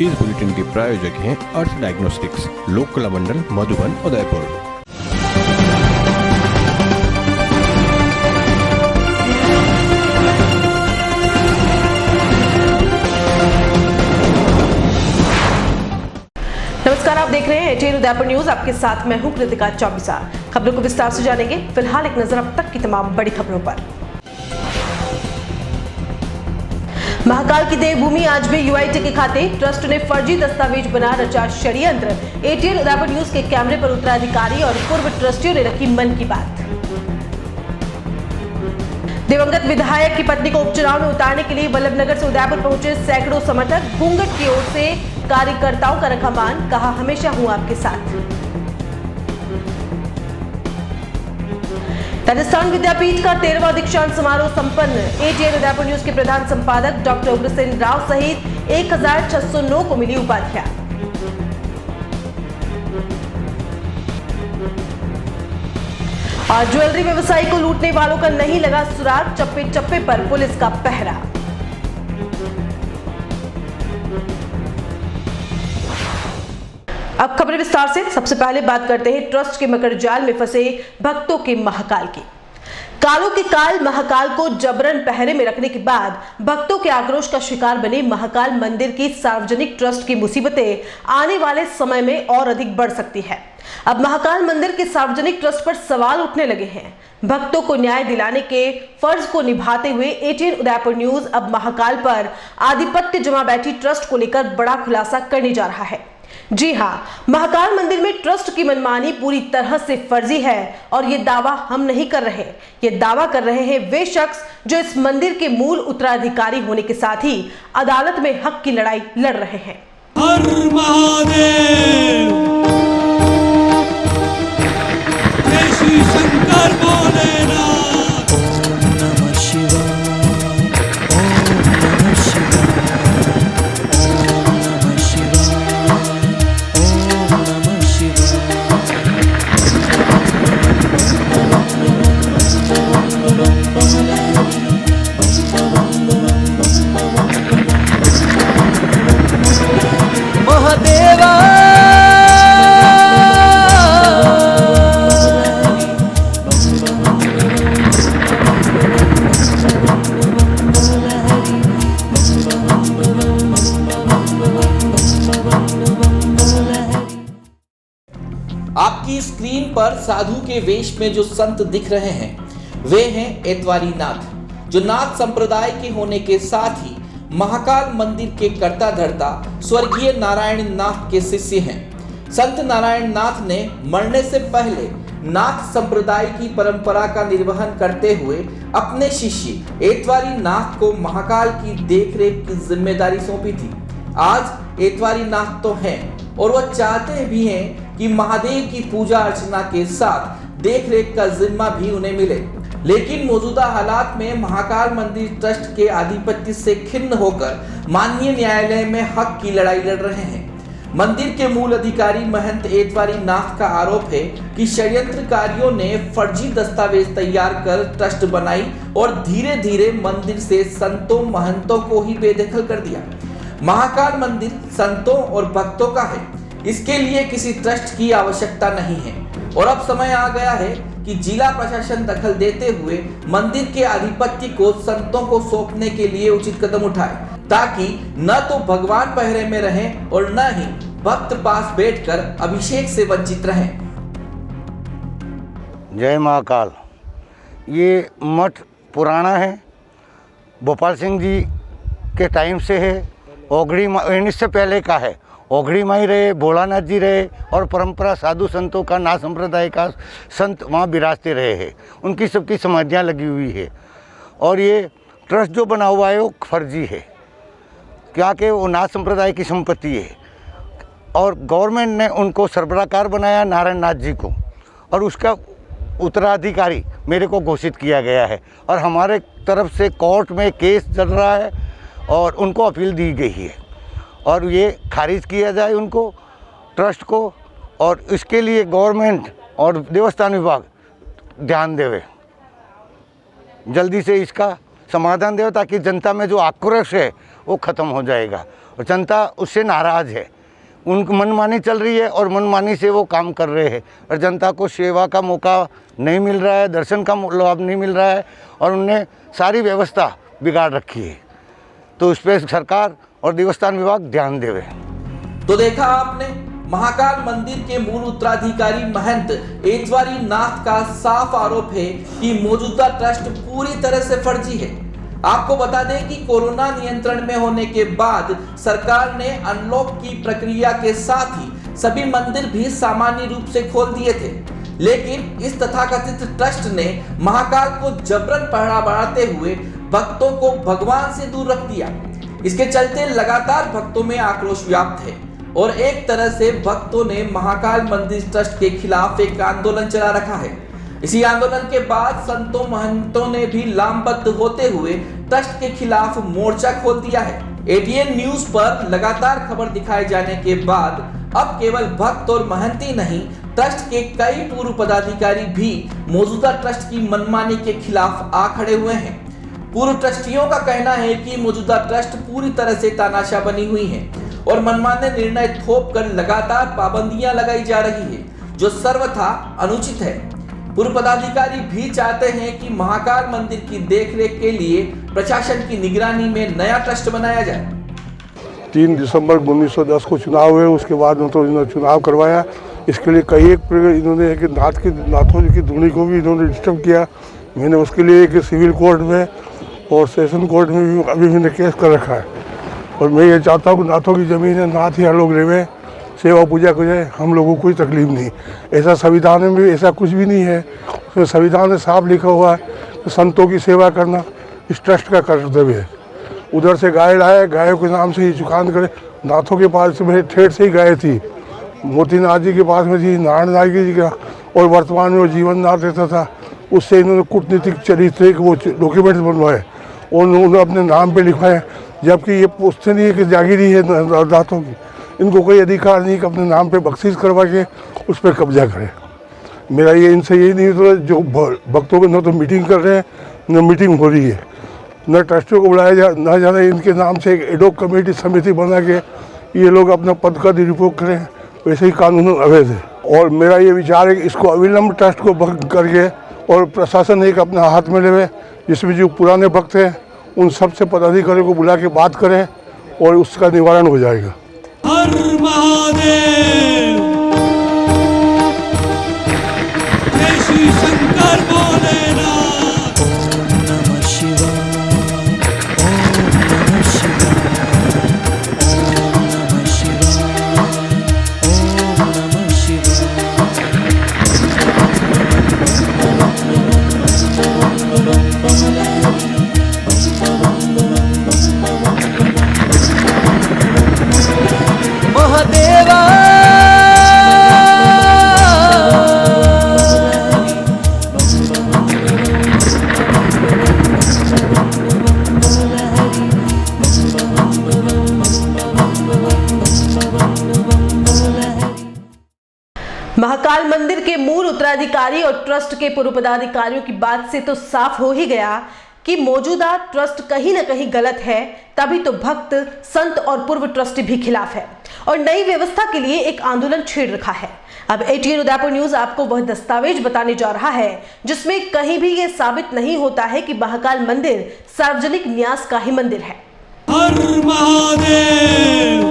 इस बुलेटिन के प्रायोजक हैं अर्थ डायग्नोस्टिक्स, लोक कला मंडल, मधुबन, उदयपुर। नमस्कार, आप देख रहे हैं एटीएन उदयपुर न्यूज। आपके साथ मैं हूं कृतिका चौबीसा। खबरों को विस्तार से जानेंगे। फिलहाल एक नजर अब तक की तमाम बड़ी खबरों पर। महाकाल की देवभूमि आज भी यूआईटी के खाते। ट्रस्ट ने फर्जी दस्तावेज बना रचा षड्यंत्र। एटीएन उदयपुर न्यूज के कैमरे पर उत्तराधिकारी और पूर्व ट्रस्टियों ने रखी मन की बात। दिवंगत विधायक की पत्नी को उपचुनाव में उतारने के लिए वल्लभनगर से उदयपुर पहुंचे सैकड़ों समर्थक। घूंघट की ओर से कार्यकर्ताओं का रखा मान, कहा हमेशा हूं आपके साथ। राजस्थान विद्यापीठ का 13वां दीक्षांत समारोह संपन्न। एटीएन उदयपुर न्यूज के प्रधान संपादक डॉक्टर उग्रसेन राव सहित 1609 को मिली उपाधियां। और ज्वेलरी व्यवसायी को लूटने वालों का नहीं लगा सुराग। चप्पे चप्पे पर पुलिस का पहरा। अब खबरें विस्तार से। सबसे पहले बात करते हैं ट्रस्ट के मकर जाल में फंसे भक्तों के महाकाल की। कालों के काल महाकाल को जबरन पहरे में रखने के बाद भक्तों के आक्रोश का शिकार बने महाकाल मंदिर की सार्वजनिक ट्रस्ट की मुसीबतें आने वाले समय में और अधिक बढ़ सकती है। अब महाकाल मंदिर के सार्वजनिक ट्रस्ट पर सवाल उठने लगे हैं। भक्तों को न्याय दिलाने के फर्ज को निभाते हुए एटीएन उदयपुर न्यूज अब महाकाल पर आधिपत्य जमा बैठी ट्रस्ट को लेकर बड़ा खुलासा करने जा रहा है। जी हां, महाकाल मंदिर में ट्रस्ट की मनमानी पूरी तरह से फर्जी है और ये दावा हम नहीं कर रहे। ये दावा कर रहे हैं वे शख्स जो इस मंदिर के मूल उत्तराधिकारी होने के साथ ही अदालत में हक की लड़ाई लड़ रहे हैं। हर महादेव, जय श्री शंकर भोलेनाथ। आपकी स्क्रीन पर साधु के वेश में जो संत दिख रहे हैं वे हैं एतवारी नाथ, जो नाथ संप्रदाय के होने के साथ ही महाकाल मंदिर के कर्ता धर्ता स्वर्गीय नारायण नाथ के शिष्य हैं। संत नारायण नाथ ने मरने से पहले नाथ संप्रदाय की परंपरा का निर्वहन करते हुए अपने शिष्य एतवारी नाथ को महाकाल की देखरेख की जिम्मेदारी सौंपी थी। आज एतवारी नाथ तो हैं और वह चाहते भी हैं कि महादेव की पूजा अर्चना के साथ देखरेख का जिम्मा भी उन्हें मिले, लेकिन मौजूदा हालात में महाकाल मंदिर ट्रस्ट के आधिपत्य से खिन्न होकर माननीय न्यायालय में हक की लड़ाई लड़ रहे हैं। मंदिर के मूल अधिकारी महंत एतवारी नाथ का आरोप है कि षड्यंत्रकारियों ने फर्जी दस्तावेज तैयार कर ट्रस्ट बनाई और धीरे धीरे मंदिर से संतों महंतों को ही बेदखल कर दिया। महाकाल मंदिर संतों और भक्तों का है, इसके लिए किसी ट्रस्ट की आवश्यकता नहीं है और अब समय आ गया है कि जिला प्रशासन दखल देते हुए मंदिर के आधिपत्य को संतों को सौंपने के लिए उचित कदम उठाए, ताकि न तो भगवान पहरे में रहें और न ही भक्त पास बैठकर अभिषेक से वंचित रहें। जय महाकाल। ये मठ पुराना है, भोपाल सिंह जी के टाइम से है। ओगड़ी इससे पहले का है। ओगड़ी माई रहे, भोलानाथ जी रहे और परंपरा साधु संतों का नाथ संप्रदाय का संत वहाँ विराजते रहे हैं। उनकी सबकी समाधियाँ लगी हुई है और ये ट्रस्ट जो बना हुआ है वो फर्जी है, क्या कि वो नाथ संप्रदाय की संपत्ति है और गवर्नमेंट ने उनको सरबराहकार बनाया नारायण नाथ जी को और उसका उत्तराधिकारी मेरे को घोषित किया गया है और हमारे तरफ से कोर्ट में केस चल रहा है और उनको अपील दी गई है और ये खारिज किया जाए उनको ट्रस्ट को, और इसके लिए गवर्नमेंट और देवस्थान विभाग ध्यान देवे, जल्दी से इसका समाधान देवे ताकि जनता में जो आक्रोश है वो ख़त्म हो जाएगा। और जनता उससे नाराज़ है। उनकी मनमानी चल रही है और मनमानी से वो काम कर रहे हैं और जनता को सेवा का मौका नहीं मिल रहा है, दर्शन का लाभ नहीं मिल रहा है और उनने सारी व्यवस्था बिगाड़ रखी है। तो इस पर सरकार और देवस्थान विभाग ध्यान देवे। तो देखा आपने, महाकाल मंदिर के मूल उत्तराधिकारी महंत एतवारी नाथ का साफ आरोप है कि मौजूदा ट्रस्ट पूरी तरह से फर्जी है। आपको बता दें कि कोरोना नियंत्रण में होने के बाद सरकार ने अनलॉक की प्रक्रिया के साथ ही सभी मंदिर भी सामान्य रूप से खोल दिए थे, लेकिन इस तथाकथित ट्रस्ट ने महाकाल को जबरन पहरा बढ़ाते हुए भक्तों को भगवान से दूर रख दिया। इसके चलते लगातार भक्तों में आक्रोश व्याप्त है और एक तरह से भक्तों ने महाकाल मंदिर ट्रस्ट के खिलाफ एक आंदोलन चला रखा है। इसी आंदोलन के बाद संतों महंतों ने भी लामबद्ध होते हुए ट्रस्ट के खिलाफ मोर्चा खोल दिया है। एटीएन न्यूज पर लगातार खबर दिखाए जाने के बाद अब केवल भक्त और महंत ही नहीं, ट्रस्ट के कई पूर्व पदाधिकारी भी मौजूदा ट्रस्ट की मनमानी के खिलाफ आ खड़े हुए हैं। पूर्व ट्रस्टियों का कहना है कि मौजूदा ट्रस्ट पूरी तरह से तानाशाह बनी हुई है और मनमाने निर्णय थोप कर लगातार पाबंदियां लगाई जा रही है, जो सर्वथा अनुचित है। पूर्व पदाधिकारी भी चाहते हैं कि महाकाल मंदिर की देखरेख के लिए प्रशासन की निगरानी में नया ट्रस्ट बनाया जाए। 3 दिसंबर 1910 को चुनाव हुए, उसके बाद तो इन्होंने चुनाव करवाया। इसके लिए कई एक इन्होंने कि नाथों जी की धुनी को भी इन्होंने डिस्टर्ब किया। मैंने उसके लिए एक सिविल कोर्ट में और सेशन कोर्ट में भी अभी मैंने केस कर रखा है और मैं ये चाहता हूँ कि नाथों की ज़मीन है, नाथ ही हर लोग लेवे, सेवा पूजा करें, हम लोगों को कोई तकलीफ नहीं। ऐसा संविधान में भी ऐसा कुछ भी नहीं है। उसमें संविधान में साफ लिखा हुआ है कि संतों की सेवा करना इस ट्रस्ट का कर्तव्य है। उधर से गाय लाए, गायों के नाम से ही चुकान करे। नाथों के पास मेरे ठेठ से ही गाय थी, मोतीनाथ जी के पास में थी, नारायण नाथ जी का, और वर्तमान में वो जीवन नाथ रहता था। उससे इन्होंने कूटनीतिक चरित्र वो डॉक्यूमेंट्स बनवाए और उन्होंने अपने नाम पे लिखवाए, जबकि ये पूछते नहीं है कि जागीरी है नाथों की। इनको कोई अधिकार नहीं कि अपने नाम पे बख्शीश करवा के उस पर कब्जा करे। मेरा ये इनसे यही नहीं तो जो भक्तों को न तो मीटिंग कर रहे हैं न मीटिंग हो रही है, न ट्रस्टियों को बुलाया ना जाना। इनके नाम से एक एडोक कमेटी समिति बना के ये लोग अपना पद का दुरुपयोग करें, वैसे ही कानून अवैध है। और मेरा ये विचार है कि इसको अविलंब ट्रस्ट को भंग करके और प्रशासन एक अपना हाथ में लेवे, जिसमें जो पुराने भक्त हैं उन सबसे पदाधिकारियों को बुला के बात करें और उसका निवारण हो जाएगा। हर महादेव, जय श्री शंकर भोलेनाथ। ओम नमः शिवाय, ओम नमः शिवाय, ओम नमः शिवाय, ओम नमः शिवाय। महादेवा महाकाल मंदिर के मूल उत्तराधिकारी और ट्रस्ट के पूर्व पदाधिकारियों की बात से तो साफ हो ही गया कि मौजूदा ट्रस्ट कहीं ना कहीं गलत है, तभी तो भक्त, संत और पूर्व ट्रस्टी भी खिलाफ है और नई व्यवस्था के लिए एक आंदोलन छेड़ रखा है। अब एटीएन उदयपुर न्यूज आपको वह दस्तावेज बताने जा रहा है जिसमें कहीं भी यह साबित नहीं होता है कि महाकाल मंदिर सार्वजनिक न्यास का ही मंदिर है। हर महादेव,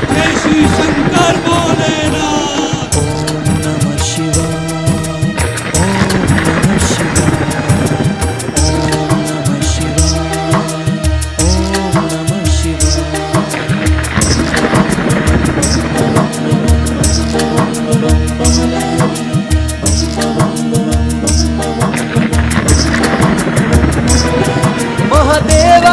जय श्री शंकर भोलेनाथ। ओम नमः शिवाय, ओम नमः शिवाय, ओम नमः शिवाय, ओम नमः शिवाय। महादेवा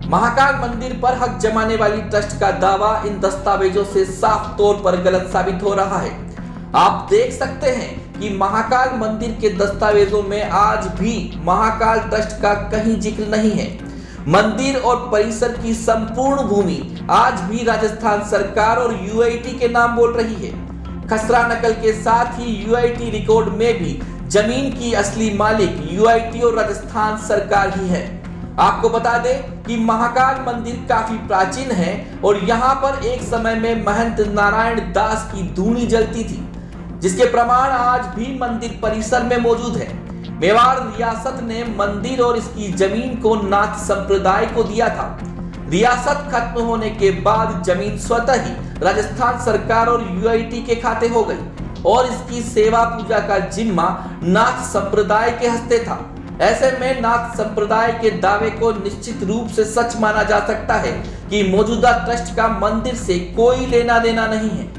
महाकाल मंदिर पर हक जमाने वाली ट्रस्ट का दावा इन दस्तावेजों से साफ तौर पर गलत साबित हो रहा है। आप देख सकते हैं कि महाकाल मंदिर के दस्तावेजों में आज भी महाकाल ट्रस्ट का कहीं जिक्र नहीं है। मंदिर और परिसर की संपूर्ण भूमि आज भी राजस्थान सरकार और यूआईटी के नाम बोल रही है। खसरा नकल के साथ ही यूआईटी रिकॉर्ड में भी जमीन की असली मालिक यूआईटी और राजस्थान सरकार ही है। आपको बता दें कि महाकाल मंदिर काफी प्राचीन है और यहाँ पर एक समय में महंत नारायण दास की धूनी जलती थी, जिसके प्रमाण आज भी मंदिर परिसर में मौजूद है। मेवाड़ रियासत ने मंदिर और इसकी जमीन को नाथ संप्रदाय को दिया था। रियासत खत्म होने के बाद जमीन स्वतः ही राजस्थान सरकार और यूआईटी के खाते हो गई और इसकी सेवा पूजा का जिम्मा नाथ संप्रदाय के हस्ते था। ऐसे में नाथ संप्रदाय के दावे को निश्चित रूप से सच माना जा सकता है कि मौजूदा ट्रस्ट का मंदिर से कोई लेना देना नहीं है।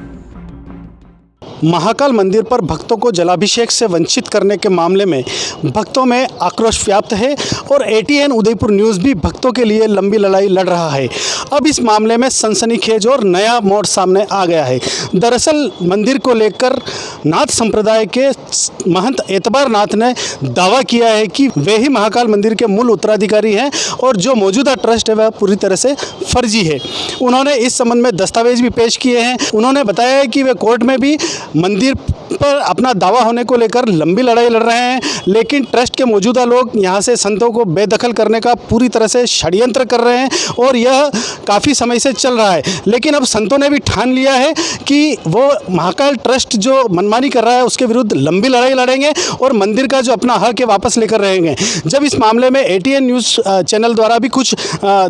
महाकाल मंदिर पर भक्तों को जलाभिषेक से वंचित करने के मामले में भक्तों में आक्रोश व्याप्त है और एटीएन उदयपुर न्यूज़ भी भक्तों के लिए लंबी लड़ाई लड़ रहा है। अब इस मामले में सनसनीखेज और नया मोड़ सामने आ गया है। दरअसल मंदिर को लेकर नाथ संप्रदाय के महंत एतबार नाथ ने दावा किया है कि वे ही महाकाल मंदिर के मूल उत्तराधिकारी हैं और जो मौजूदा ट्रस्ट है वह पूरी तरह से फर्जी है। उन्होंने इस संबंध में दस्तावेज भी पेश किए हैं। उन्होंने बताया है कि वे कोर्ट में भी मंदिर पर अपना दावा होने को लेकर लंबी लड़ाई लड़ रहे हैं, लेकिन ट्रस्ट के मौजूदा लोग यहां से संतों को बेदखल करने का पूरी तरह से षड्यंत्र कर रहे हैं और यह काफ़ी समय से चल रहा है। लेकिन अब संतों ने भी ठान लिया है कि वो महाकाल ट्रस्ट जो मनमानी कर रहा है उसके विरुद्ध लंबी लड़ाई लड़ेंगे और मंदिर का जो अपना हक है वापस लेकर रहेंगे। जब इस मामले में एटीएन न्यूज़ चैनल द्वारा भी कुछ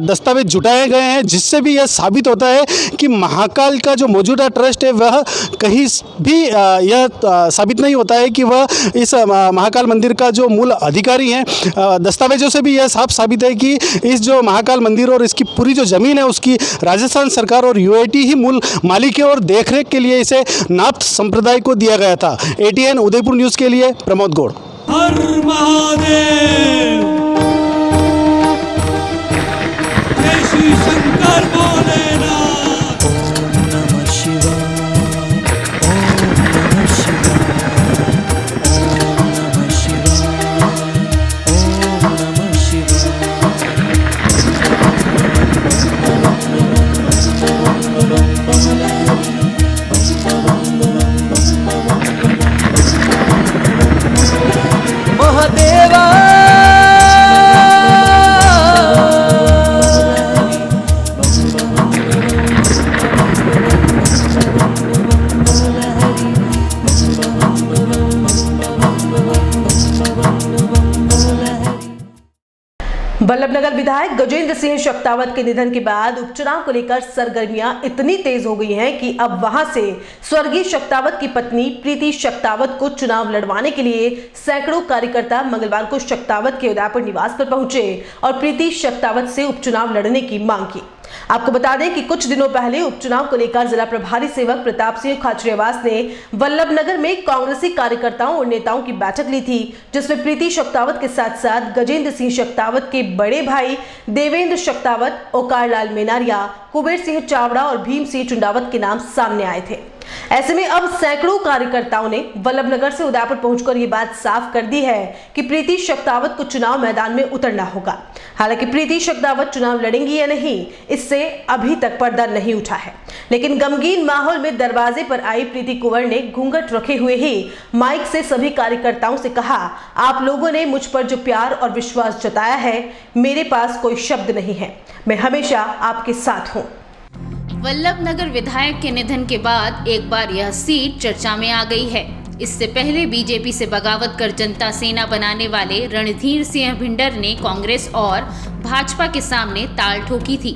दस्तावेज जुटाए गए हैं, जिससे भी यह साबित होता है कि महाकाल का जो मौजूदा ट्रस्ट है वह कहीं भी यह साबित नहीं होता है कि वह इस महाकाल मंदिर का जो मूल अधिकारी हैं। दस्तावेजों से भी यह साफ साबित है कि इस जो महाकाल मंदिर और इसकी पूरी जो ज़मीन है उसकी राजस्थान सरकार और यूआईटी ही मूल मालिक है और देखरेख के लिए इसे नाथ संप्रदाय को दिया गया था। एटीएन उदयपुर न्यूज़ के लिए प्रमोद गौड़। हर महादेव, जय श्री शंकर भोलेनाथ। नमः शिवाय, नमः शिवाय, नमः शिवाय, नमः शिवाय। महादेवा बल्लभनगर विधायक गजेंद्र सिंह शक्तावत के निधन के बाद उपचुनाव को लेकर सरगर्मियां इतनी तेज हो गई हैं कि अब वहां से स्वर्गीय शक्तावत की पत्नी प्रीति शक्तावत को चुनाव लड़वाने के लिए सैकड़ों कार्यकर्ता मंगलवार को शक्तावत के उदयपुर निवास पर पहुंचे और प्रीति शक्तावत से उपचुनाव लड़ने की मांग की। आपको बता दें कि कुछ दिनों पहले उपचुनाव को लेकर जिला प्रभारी सेवक प्रताप सिंह खाचरियावास ने वल्लभनगर में कांग्रेसी कार्यकर्ताओं और नेताओं की बैठक ली थी, जिसमें प्रीति शक्तावत के साथ साथ गजेंद्र सिंह शक्तावत के बड़े भाई देवेंद्र शक्तावत, ओकार लाल मेनारिया, कुबेर सिंह चावड़ा और भीम सिंह चुंडावत के नाम सामने आए थे। ऐसे में अब सैकड़ों कार्यकर्ताओं ने वल्लभनगर से उदयपुर पहुंचकर ये बात साफ कर दी है कि प्रीति शक्तावत को चुनाव मैदान में उतरना होगा। हालांकि प्रीति शक्तावत चुनाव लड़ेंगी या नहीं, इससे अभी तक पर्दा नहीं उठा है। लेकिन गमगीन माहौल में दरवाजे पर आई प्रीति कुंवर ने घूंघट रखे हुए ही माइक से सभी कार्यकर्ताओं से कहा, आप लोगों ने मुझ पर जो प्यार और विश्वास जताया है, मेरे पास कोई शब्द नहीं है। मैं हमेशा आपके साथ हूँ। वल्लभनगर विधायक के निधन के बाद एक बार यह सीट चर्चा में आ गई है। इससे पहले बीजेपी से बगावत कर जनता सेना बनाने वाले रणधीर सिंह भिंडर ने कांग्रेस और भाजपा के सामने ताल ठोकी थी।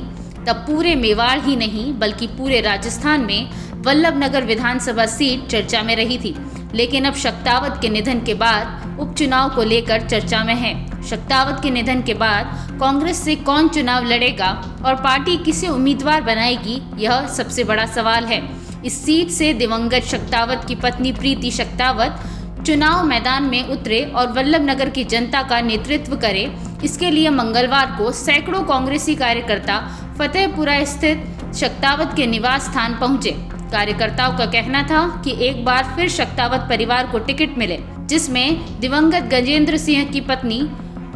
तब पूरे मेवाड़ ही नहीं बल्कि पूरे राजस्थान में वल्लभनगर विधानसभा सीट चर्चा में रही थी। लेकिन अब शक्तावत के निधन के बाद उपचुनाव को लेकर चर्चा में है। शक्तावत के निधन के बाद कांग्रेस से कौन चुनाव लड़ेगा और पार्टी किसे उम्मीदवार बनाएगी, यह सबसे बड़ा सवाल है। इस सीट से दिवंगत शक्तावत की पत्नी प्रीति शक्तावत चुनाव मैदान में उतरे और वल्लभनगर की जनता का नेतृत्व करे, इसके लिए मंगलवार को सैकड़ों कांग्रेसी कार्यकर्ता फतेहपुरा स्थित शक्तावत के निवास स्थान पहुंचे। कार्यकर्ताओं का कहना था कि एक बार फिर शक्तावत परिवार को टिकट मिले, जिसमें दिवंगत गजेंद्र सिंह की पत्नी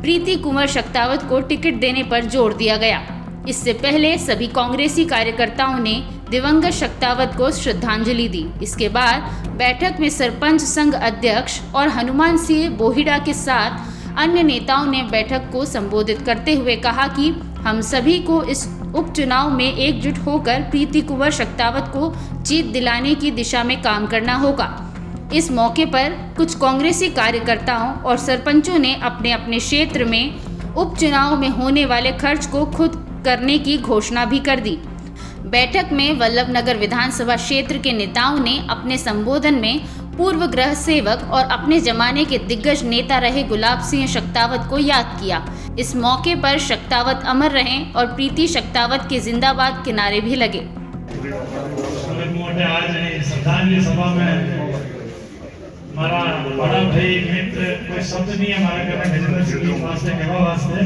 प्रीति कुंवर शक्तावत को टिकट देने पर जोर दिया गया। इससे पहले सभी कांग्रेसी कार्यकर्ताओं ने दिवंगत शक्तावत को श्रद्धांजलि दी। इसके बाद बैठक में सरपंच संघ अध्यक्ष और हनुमान सिंह बोहिड़ा के साथ अन्य नेताओं ने बैठक को संबोधित करते हुए कहा कि हम सभी को इस उपचुनाव में एकजुट होकर प्रीति कुंवर शक्तावत को जीत दिलाने की दिशा में काम करना होगा। इस मौके पर कुछ कांग्रेसी कार्यकर्ताओं और सरपंचों ने अपने अपने क्षेत्र में उपचुनाव में होने वाले खर्च को खुद करने की घोषणा भी कर दी। बैठक में वल्लभनगर विधानसभा क्षेत्र के नेताओं ने अपने संबोधन में पूर्व गृह सेवक और अपने जमाने के दिग्गज नेता रहे गुलाब सिंह शक्तावत को याद किया। इस मौके पर शक्तावत अमर रहें और प्रीति शक्तावत के जिंदाबाद के नारे भी लगे। आज श्रद्धांजलि सभा में हमारा बड़ा भाई मित्र कोई शब्द नहीं है हमारे घर में गजेंद्र सिंह जी वास्ते कहवा वास्ते,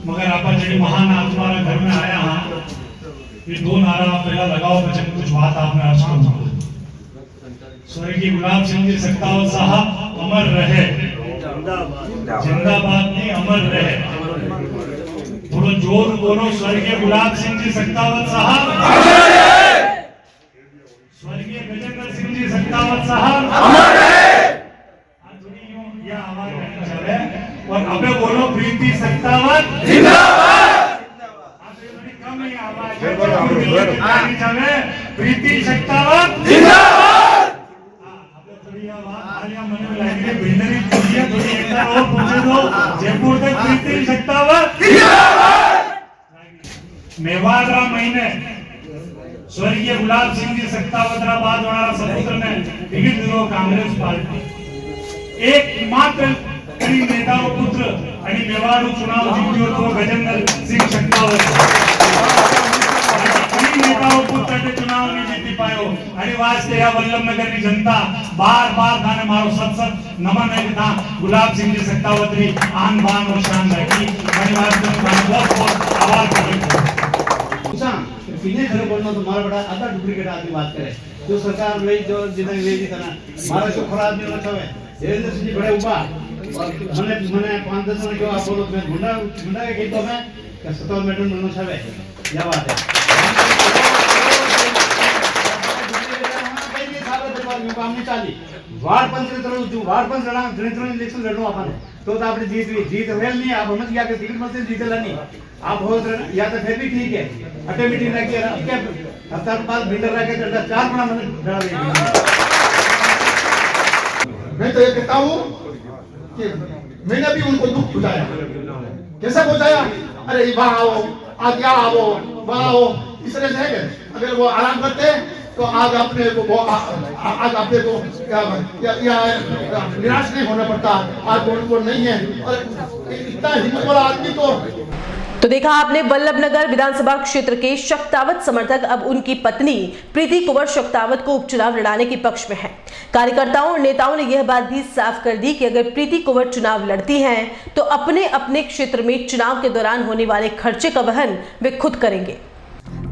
मगर आप जी महान आत्मा घर में आया हाँ ये दो नारा पहला लगाओ बचन कुछ बात आपने अर्ज करूंगा। स्वर्गीय गुलाब सिंह जी शक्तावत साहब अमर रहे, जिंदाबाद नहीं अमर रहे। थोड़ा जोर बोलो, स्वर्गीय गुलाब सिंह जी शक्तावत साहब, स्वर्गीय गजेंद्र सिंह जी शक्तावत साहब अमर रहे। यह आवाज रहनी चाहिए। और अबे बोलो प्रीति शक्तावत जिंदाबाद। कम ही आवाज है, प्रीति शक्तावत जिंदाबाद। अबे थोड़ी आवाज आलिया मन में लगी बिंदरी पूछिए, थोड़ी एक बार और पूछे दो जयपुर तक प्रीति शक्तावत जिंदाबाद। मेवाड़ा महीने स्वर्गीय गुलाब सिंह जी शक्तावत बाद होणारा सपुत्र ने टिकट दिलो कांग्रेस पार्टी। एक मात्र नेता पुत्र आणि मेवाड़ चुनाव जिंकलो तो गजेंद्र सिंह शक्तावत। नेता पुत्र के चुनाव नहीं जीती पायो आणि वास्ते या वल्लभनगर की जनता बार बार थाने मारो सत नमन है था गुलाब सिंह जी शक्तावत री आन बान और शान रखी आणि वास्ते बहुत बहुत आभार पीने खरे बोलना तो मारा बड़ा आधा डुप्लीकेट आदमी बात करे जो सरकार ले जो जितना ले दी था मारा जो खराब नहीं होना चाहिए देवेंद्र सिंह जी बड़े उबा और मैंने 5-10 मिनट जो आप बोलो मैं गुंडा के गीतों में 17 मिनट बोलना चाहिए यह बात है। काम नहीं चाली वार्ड पंच जो वार्ड पंच लड़ा गणित इलेक्शन लड़ो अपन तो आपने जीत रेल नहीं आप समझ गया कि टिकट मत जीतेला नहीं आप हो या तो फिर भी ठीक है अटे मीटिंग रखी है क्या हफ्ता बाद बिल्डर रखे तो 4 गुना मैंने डरा दिया। मैं तो ये कहता हूँ कि मैंने भी उनको दुख पहुंचाया। कैसे पहुंचाया? अरे वहां आओ आज यहाँ आओ वहां आओ इस तरह से है। अगर वो आराम करते तो आज अपने को आज अपने को निराश नहीं होना पड़ता। आज वो नहीं है और इतना हिम्मत वाला आदमी तो देखा आपने वल्लभनगर विधानसभा क्षेत्र के शक्तावत समर्थक अब उनकी पत्नी प्रीति कुंवर शक्तावत को उपचुनाव लड़ाने के पक्ष में हैं। कार्यकर्ताओं और नेताओं ने यह बात भी साफ कर दी कि अगर प्रीति कुंवर चुनाव लड़ती हैं तो अपने अपने क्षेत्र में चुनाव के दौरान होने वाले खर्चे का वहन वे खुद करेंगे।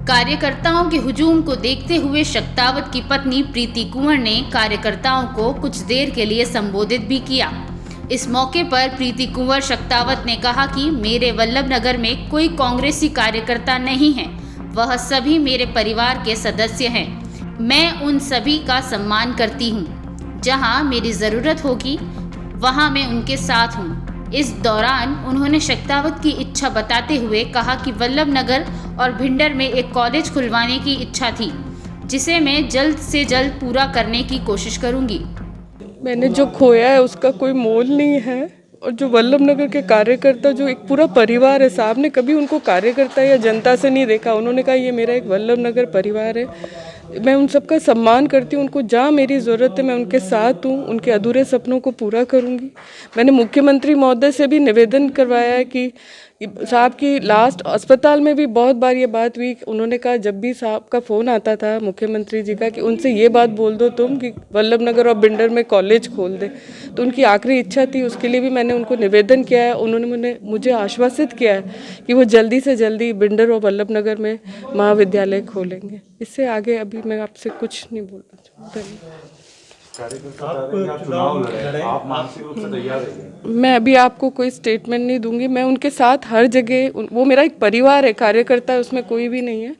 कार्यकर्ताओं के हुजूम को देखते हुए शक्तावत की पत्नी प्रीति कुंवर ने कार्यकर्ताओं को कुछ देर के लिए संबोधित भी किया। इस मौके पर प्रीति कुंवर शक्तावत ने कहा कि मेरे वल्लभनगर में कोई कांग्रेसी कार्यकर्ता नहीं है, वह सभी मेरे परिवार के सदस्य हैं। मैं उन सभी का सम्मान करती हूँ। जहाँ मेरी ज़रूरत होगी वहाँ मैं उनके साथ हूँ। इस दौरान उन्होंने शक्तावत की इच्छा बताते हुए कहा कि वल्लभनगर और भिंडर में एक कॉलेज खुलवाने की इच्छा थी, जिसे मैं जल्द से जल्द पूरा करने की कोशिश करूँगी। मैंने जो खोया है उसका कोई मोल नहीं है और जो वल्लभनगर के कार्यकर्ता जो एक पूरा परिवार है, साहब ने कभी उनको कार्यकर्ता या जनता से नहीं देखा। उन्होंने कहा ये मेरा एक वल्लभनगर परिवार है, मैं उन सबका सम्मान करती हूँ। उनको जहाँ मेरी ज़रूरत है मैं उनके साथ हूँ, उनके अधूरे सपनों को पूरा करूँगी। मैंने मुख्यमंत्री महोदय से भी निवेदन करवाया है कि साहब की लास्ट अस्पताल में भी बहुत बार ये बात हुई। उन्होंने कहा जब भी साहब का फ़ोन आता था मुख्यमंत्री जी का कि उनसे ये बात बोल दो तुम कि वल्लभ नगर और बिंडर में कॉलेज खोल दे। तो उनकी आखिरी इच्छा थी, उसके लिए भी मैंने उनको निवेदन किया है। उन्होंने मुझे आश्वासित किया है कि वो जल्दी से जल्दी बिंडर और वल्लभ नगर में महाविद्यालय खोलेंगे। इससे आगे अभी मैं आपसे कुछ नहीं बोलना चाहूँगी। मैं अभी आपको कोई स्टेटमेंट नहीं दूंगी। मैं उनके साथ हर जगह, वो मेरा एक परिवार है, कार्यकर्ता है, उसमें कोई भी नहीं है।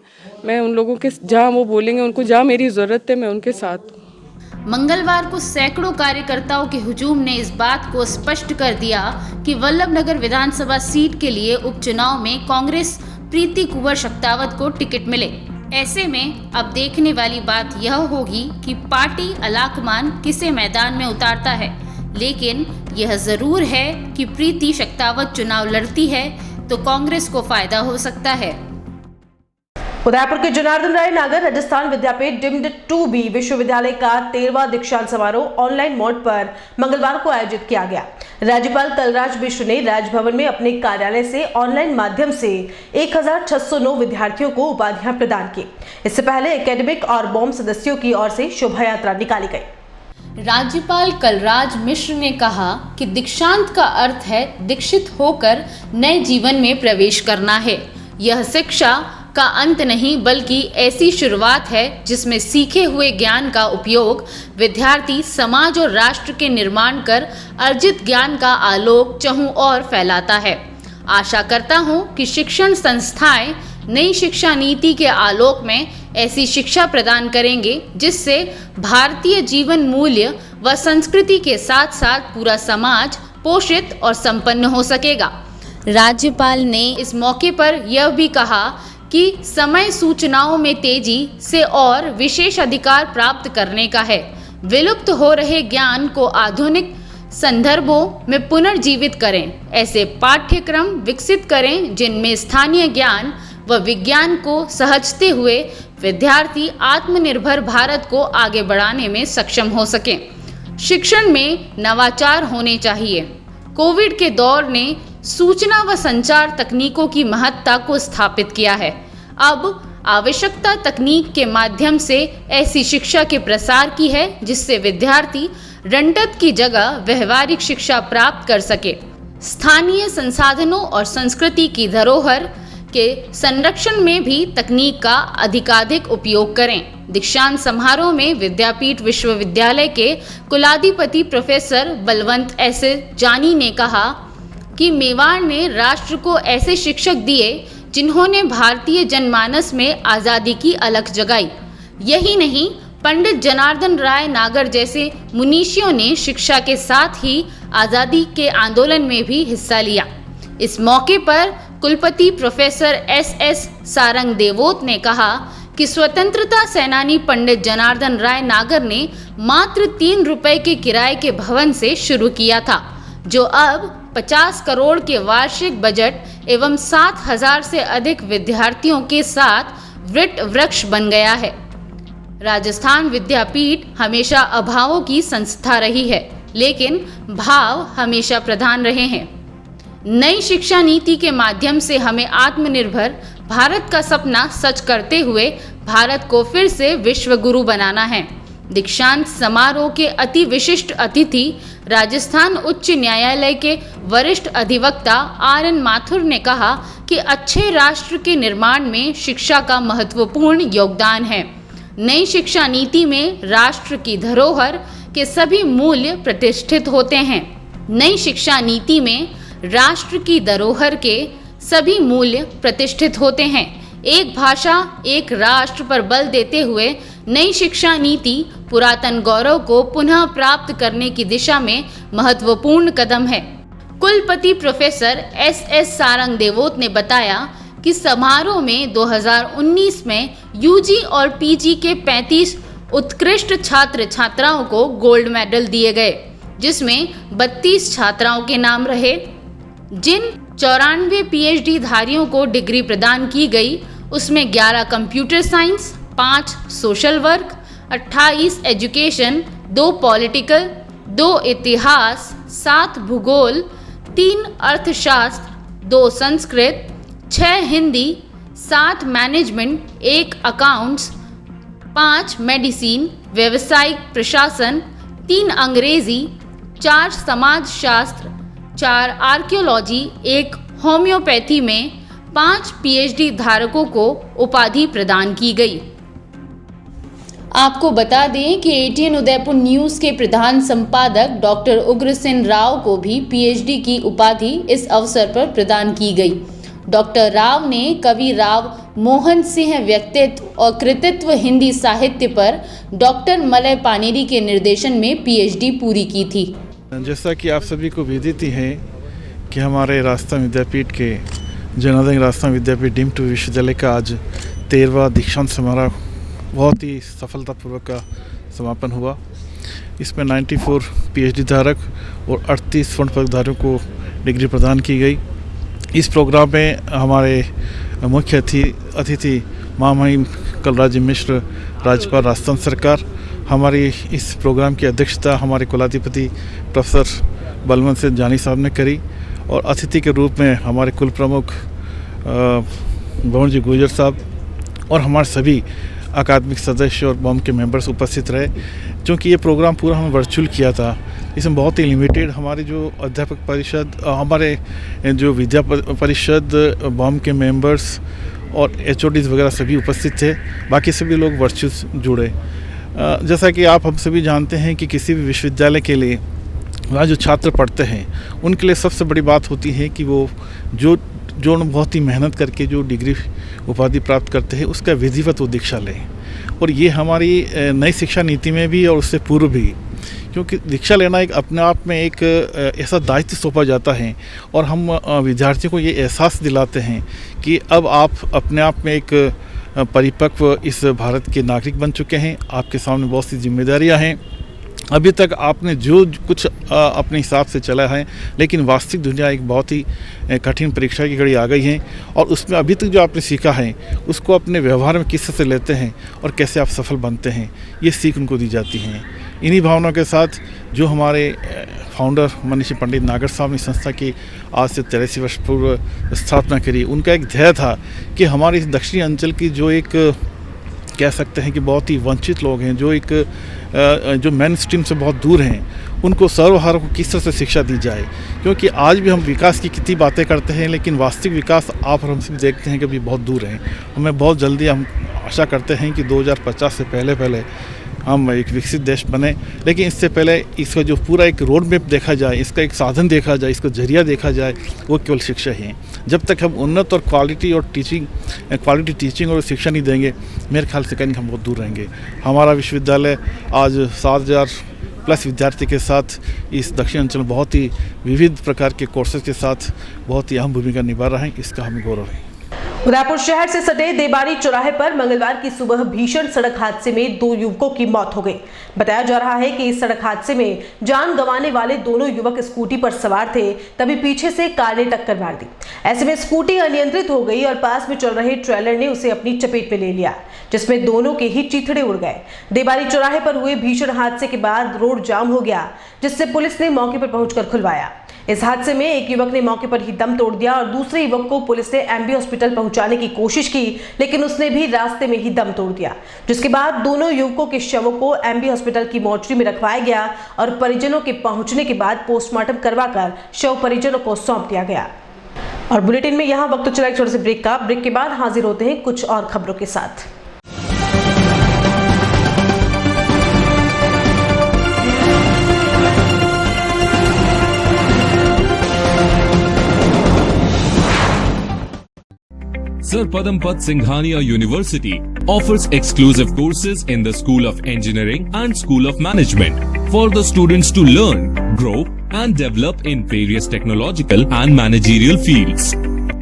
मैं उन लोगों के जहाँ वो बोलेंगे, उनको जहाँ मेरी ज़रूरत है, मैं उनके साथ। मंगलवार को सैकड़ों कार्यकर्ताओं के हुजूम ने इस बात को स्पष्ट कर दिया कि वल्लभ नगर विधानसभा सीट के लिए उपचुनाव में कांग्रेस प्रीति कुंवर शक्तावत को टिकट मिले। ऐसे में अब देखने वाली बात यह होगी कि पार्टी अलाकमान किसे मैदान में उतारता है। लेकिन यह जरूर है कि प्रीति शक्तावत चुनाव लड़ती है तो कांग्रेस को फायदा हो सकता है। उदयपुर के जनार्दन राय नागर राजस्थान विद्यापीठ डीम्ड 2B विश्वविद्यालय का 13वां दीक्षांत समारोह ऑनलाइन मोड पर मंगलवार को आयोजित किया गया। राज्यपाल कलराज मिश्र ने राजभवन में अपने कार्यालय से ऑनलाइन माध्यम से 1609 विद्यार्थियों को उपाधियां प्रदान की। इससे पहले एकेडमिक और बॉम सदस्यों की ओर से शोभा यात्रा निकाली गई। राज्यपाल कलराज मिश्र ने कहा कि दीक्षांत का अर्थ है दीक्षित होकर नए जीवन में प्रवेश करना है। यह शिक्षा का अंत नहीं बल्कि ऐसी शुरुआत है जिसमें सीखे हुए ज्ञान का उपयोग विद्यार्थी समाज और राष्ट्र के निर्माण कर अर्जित ज्ञान का आलोक चहुं ओर फैलाता है। आशा करता हूं कि शिक्षण संस्थाएं नई शिक्षा नीति के आलोक में ऐसी शिक्षा प्रदान करेंगे जिससे भारतीय जीवन मूल्य व संस्कृति के साथ साथ पूरा समाज पोषित और संपन्न हो सकेगा। राज्यपाल ने इस मौके पर यह भी कहा कि समय सूचनाओं में तेजी से और विशेष अधिकार प्राप्त करने का है। विलुप्त हो रहे ज्ञान को आधुनिक संदर्भों में पुनर्जीवित करें। ऐसे पाठ्यक्रम विकसित करें जिनमें स्थानीय ज्ञान व विज्ञान को सहजते हुए विद्यार्थी आत्मनिर्भर भारत को आगे बढ़ाने में सक्षम हो सकें। शिक्षण में नवाचार होने चाहिए। कोविड के दौर ने सूचना व संचार तकनीकों की महत्ता को स्थापित किया है। अब आवश्यकता तकनीक के माध्यम से ऐसी शिक्षा के प्रसार की है जिससे विद्यार्थी रंटत की जगह व्यवहारिक शिक्षा प्राप्त कर सके। स्थानीय संसाधनों और संस्कृति की धरोहर के संरक्षण में भी तकनीक का अधिकाधिक उपयोग करें। दीक्षांत समारोह में विद्यापीठ विश्वविद्यालय के कुलाधिपति प्रोफेसर बलवंत एस जानी ने कहा कि मेवाड़ ने राष्ट्र को ऐसे शिक्षक दिए जिन्होंने भारतीय जनमानस में आज़ादी की अलख जगाई। यही नहीं, पंडित जनार्दन राय नागर जैसे मुनीषियों ने शिक्षा के साथ ही आज़ादी के आंदोलन में भी हिस्सा लिया। इस मौके पर कुलपति प्रोफेसर SS सारंग देवोत ने कहा कि स्वतंत्रता सेनानी पंडित जनार्दन राय नागर ने मात्र 3 रुपए के किराए के भवन से शुरू किया था, जो अब 50 करोड़ के वार्षिक बजट एवं 7,000 से अधिक विद्यार्थियों के साथ वृट वृक्ष बन गया है। राजस्थान विद्यापीठ हमेशा अभावों की संस्था रही है, लेकिन भाव हमेशा प्रधान रहे हैं। नई शिक्षा नीति के माध्यम से हमें आत्मनिर्भर भारत का सपना सच करते हुए भारत को फिर से विश्व गुरु बनाना है। दीक्षांत समारोह के अति विशिष्ट अतिथि राजस्थान उच्च न्यायालय के वरिष्ठ अधिवक्ता RN माथुर ने कहा कि अच्छे राष्ट्र के निर्माण में शिक्षा का महत्वपूर्ण योगदान है। नई शिक्षा नीति में राष्ट्र की धरोहर के सभी मूल्य प्रतिष्ठित होते हैं। नई शिक्षा नीति में राष्ट्र की धरोहर के सभी मूल्य प्रतिष्ठित होते हैं। एक भाषा एक राष्ट्र पर बल देते हुए नई शिक्षा नीति पुरातन गौरव को पुनः प्राप्त करने की दिशा में महत्वपूर्ण कदम है। कुलपति प्रोफेसर SS सारंग देवोत ने बताया कि समारोह में 2019 में UG और PG के 35 उत्कृष्ट छात्र छात्राओं को गोल्ड मेडल दिए गए, जिसमें 32 छात्राओं के नाम रहे। जिन 94 PhD धारियों को डिग्री प्रदान की गई, उसमें 11 computer science, 5 social work, 28 education, 2 political, 2 इतिहास, 7 भूगोल, 3 अर्थशास्त्र, 2 Sanskrit, 6 Hindi, 7 management, 1 accounts, 5 medicine, व्यावसायिक प्रशासन, 3 अंग्रेजी, 4 समाजशास्त्र, 4 आर्कियोलॉजी, 1 होम्योपैथी में 5 पीएचडी धारकों को उपाधि प्रदान की गई। आपको बता दें कि एटीएन उदयपुर न्यूज़ के प्रधान संपादक डॉक्टर उग्रसेन राव को भी पीएचडी की उपाधि इस अवसर पर प्रदान की गई। डॉक्टर राव ने कवि राव मोहन सिंह व्यक्तित्व और कृतित्व हिंदी साहित्य पर डॉक्टर मलय पानेरी के निर्देशन में पीएचडी पूरी की थी। जैसा कि आप सभी को विदित ही है कि हमारे राजस्थान विद्यापीठ के जनार्दन राजस्थान विद्यापीठ डीम्ड टू विश्वविद्यालय का आज 13वां दीक्षांत समारोह बहुत ही सफलतापूर्वक का समापन हुआ। इसमें 94 पीएचडी धारक और 38 स्वर्ण पदक धारकों को डिग्री प्रदान की गई। इस प्रोग्राम में हमारे मुख्य अतिथि महामहिम कलराज मिश्र, राज्यपाल राजस्थान सरकार, हमारी इस प्रोग्राम की अध्यक्षता हमारे कुलाधिपति प्रोफेसर बलवंत सिंह जानी साहब ने करी और अतिथि के रूप में हमारे कुल प्रमुख भवन जी गुर्जर साहब और हमारे सभी अकादमिक सदस्य और बॉम के मेंबर्स उपस्थित रहे। क्योंकि ये प्रोग्राम पूरा हमने वर्चुअल किया था, इसमें बहुत ही लिमिटेड हमारे जो अध्यापक परिषद, हमारे जो विद्या परिषद, बॉम के मेंबर्स और एचओडीज वगैरह सभी उपस्थित थे। बाकी सभी लोग वर्चुअल जुड़े। जैसा कि आप हम सभी जानते हैं कि किसी भी विश्वविद्यालय के लिए वहाँ जो छात्र पढ़ते हैं उनके लिए सबसे बड़ी बात होती है कि वो जो बहुत ही मेहनत करके जो डिग्री उपाधि प्राप्त करते हैं उसका विधिवत वो दीक्षा लें। और ये हमारी नई शिक्षा नीति में भी और उससे पूर्व भी, क्योंकि दीक्षा लेना एक अपने आप में एक ऐसा दायित्व सौंपा जाता है और हम विद्यार्थियों को ये एहसास दिलाते हैं कि अब आप अपने आप में एक परिपक्व इस भारत के नागरिक बन चुके हैं। आपके सामने बहुत सी जिम्मेदारियां हैं। अभी तक आपने जो कुछ अपने हिसाब से चला है, लेकिन वास्तविक दुनिया एक बहुत ही कठिन परीक्षा की घड़ी आ गई है और उसमें अभी तक जो आपने सीखा है उसको अपने व्यवहार में किस तरह से लेते हैं और कैसे आप सफल बनते हैं, ये सीख उनको दी जाती हैं। इन्हीं भावनाओं के साथ जो हमारे फाउंडर मनीषी पंडित नागर साहब ने संस्था की आज से 83 वर्ष पूर्व स्थापना करी, उनका एक ध्येय था कि हमारे इस दक्षिणी अंचल की जो एक कह सकते हैं कि बहुत ही वंचित लोग हैं, जो मेन स्ट्रीम से बहुत दूर हैं, उनको सर्वहारा को किस तरह से शिक्षा दी जाए। क्योंकि आज भी हम विकास की कितनी बातें करते हैं, लेकिन वास्तविक विकास आप और हम सब देखते हैं कि अभी बहुत दूर हैं। हमें बहुत जल्दी हम आशा करते हैं कि 2050 से पहले हम एक विकसित देश बने, लेकिन इससे पहले इसका जो पूरा एक रोड मैप देखा जाए, इसका एक साधन देखा जाए, इसका जरिया देखा जाए, वो केवल शिक्षा ही है। जब तक हम उन्नत और क्वालिटी टीचिंग और शिक्षा नहीं देंगे, मेरे ख्याल से कहीं हम बहुत दूर रहेंगे। हमारा विश्वविद्यालय आज 7000 प्लस विद्यार्थी के साथ इस दक्षिण अंचल में बहुत ही विविध प्रकार के कोर्सेज के साथ बहुत ही अहम भूमिका निभा रहा है, इसका हमें गौरव है। उदयपुर शहर से सटे देबारी चौराहे पर मंगलवार की सुबह भीषण सड़क हादसे में 2 युवकों की मौत हो गई। बताया जा रहा है कि इस सड़क हादसे में जान गंवाने वाले दोनों युवक स्कूटी पर सवार थे, तभी पीछे से कार ने टक्कर मार दी। ऐसे में स्कूटी अनियंत्रित हो गई और पास में चल रहे ट्रेलर ने उसे अपनी चपेट में ले लिया, जिसमें दोनों के ही चीथड़े उड़ गए। देबारी चौराहे पर हुए भीषण हादसे के बाद रोड जाम हो गया, जिससे पुलिस ने मौके पर पहुंचकर खुलवाया। इस हादसे में एक युवक ने मौके पर ही दम तोड़ दिया और दूसरे युवक को पुलिस ने एमबी हॉस्पिटल पहुंचाने की कोशिश की, लेकिन उसने भी रास्ते में ही दम तोड़ दिया, जिसके बाद दोनों युवकों के शवों को एमबी हॉस्पिटल की मोर्चरी में रखवाया गया और परिजनों के पहुंचने के बाद पोस्टमार्टम करवाकर शव परिजनों को सौंप दिया गया। और बुलेटिन में यहाँ वक्त चला एक छोटे से ब्रेक के बाद हाजिर होते हैं कुछ और खबरों के साथ। Sir Padampat Singhania University offers exclusive courses in the School of Engineering and School of Management for the students to learn, grow and develop in various technological and managerial fields.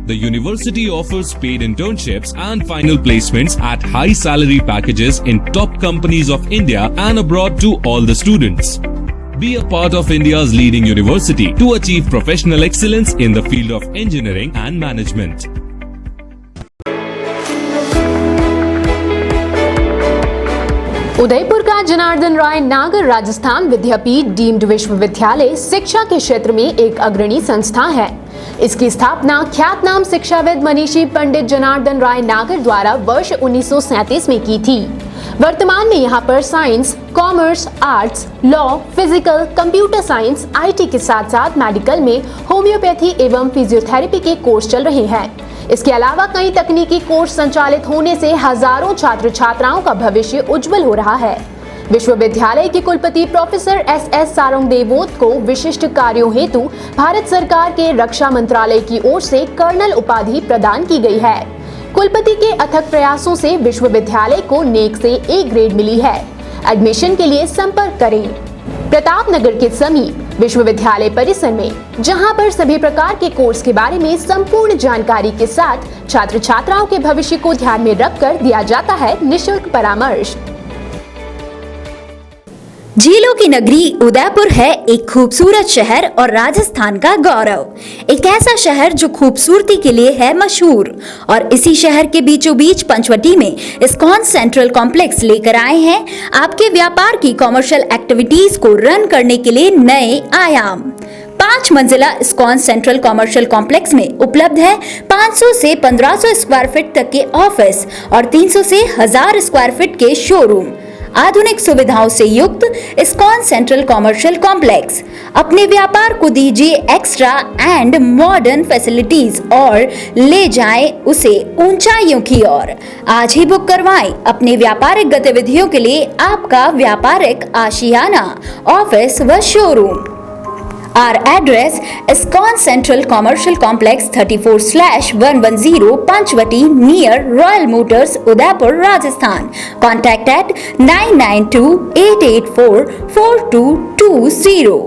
The university offers paid internships and final placements at high salary packages in top companies of India and abroad to all the students. Be a part of India's leading university to achieve professional excellence in the field of engineering and management. Udaipur का जनार्दन राय नागर राजस्थान विद्यापीठ deemed विश्वविद्यालय शिक्षा के क्षेत्र में एक अग्रणी संस्था है। इसकी स्थापना ख्यातनाम शिक्षाविद मनीषी पंडित जनार्दन राय नागर द्वारा वर्ष 1937 में की थी। वर्तमान में यहाँ पर science, commerce, arts, law, physical, computer science, IT के साथ साथ मेडिकल में होम्योपैथी एवं फिजियोथेरेपी के कोर्स चल रहे हैं। इसके अलावा कई तकनीकी कोर्स संचालित होने से हजारों छात्र छात्राओं का भविष्य उज्जवल हो रहा है। विश्वविद्यालय के कुलपति प्रोफेसर SS सारंगदेवोत को विशिष्ट कार्यों हेतु भारत सरकार के रक्षा मंत्रालय की ओर से कर्नल उपाधि प्रदान की गई है। कुलपति के अथक प्रयासों से विश्वविद्यालय को नेक से A ग्रेड मिली है। एडमिशन के लिए संपर्क करें प्रताप नगर के समीप विश्वविद्यालय परिसर में, जहां पर सभी प्रकार के कोर्स के बारे में संपूर्ण जानकारी के साथ छात्र छात्राओं के भविष्य को ध्यान में रखकर दिया जाता है निःशुल्क परामर्श। झीलों की नगरी उदयपुर है एक खूबसूरत शहर और राजस्थान का गौरव। एक ऐसा शहर जो खूबसूरती के लिए है मशहूर, और इसी शहर के बीचों बीच पंचवटी में इस्कॉन सेंट्रल कॉम्प्लेक्स लेकर आए हैं आपके व्यापार की कॉमर्शियल एक्टिविटीज को रन करने के लिए नए आयाम। 5 मंजिला इस्कॉन सेंट्रल कॉमर्शियल कॉम्प्लेक्स में उपलब्ध है 500 से 1500 स्क्वायर फीट तक के ऑफिस और 300 से 1000 स्क्वायर फीट के शोरूम। आधुनिक सुविधाओं से युक्त इस्कॉन सेंट्रल कॉमर्शियल कॉम्प्लेक्स अपने व्यापार को दीजिए एक्स्ट्रा एंड मॉडर्न फैसिलिटीज और ले जाएं उसे ऊंचाइयों की ओर। आज ही बुक करवाएं अपने व्यापारिक गतिविधियों के लिए आपका व्यापारिक आशियाना, ऑफिस व showroom. Our address ISKCON Central Commercial Complex 34/110 Panchvati near Royal Motors, Udaipur, Rajasthan. Contact at 992-884-4220.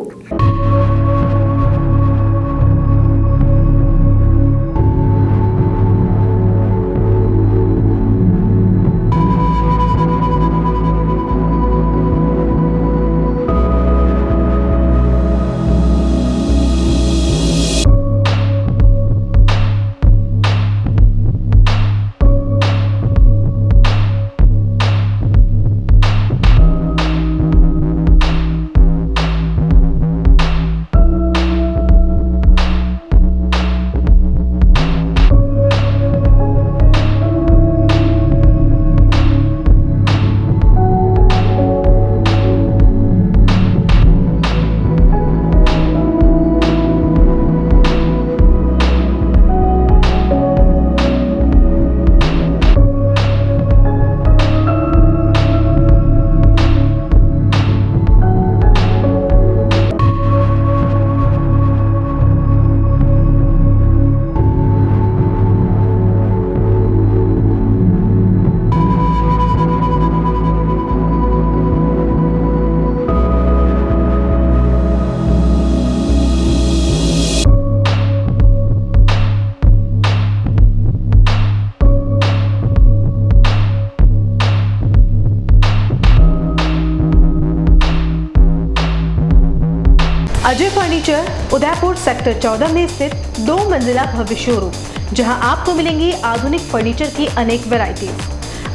Ajay furniture Udaipur sector 14 में स्थित 2 मंजिला भव्य शोरूम, जहां आपको मिलेंगी आधुनिक फर्नीचर की अनेक वैरायटीज,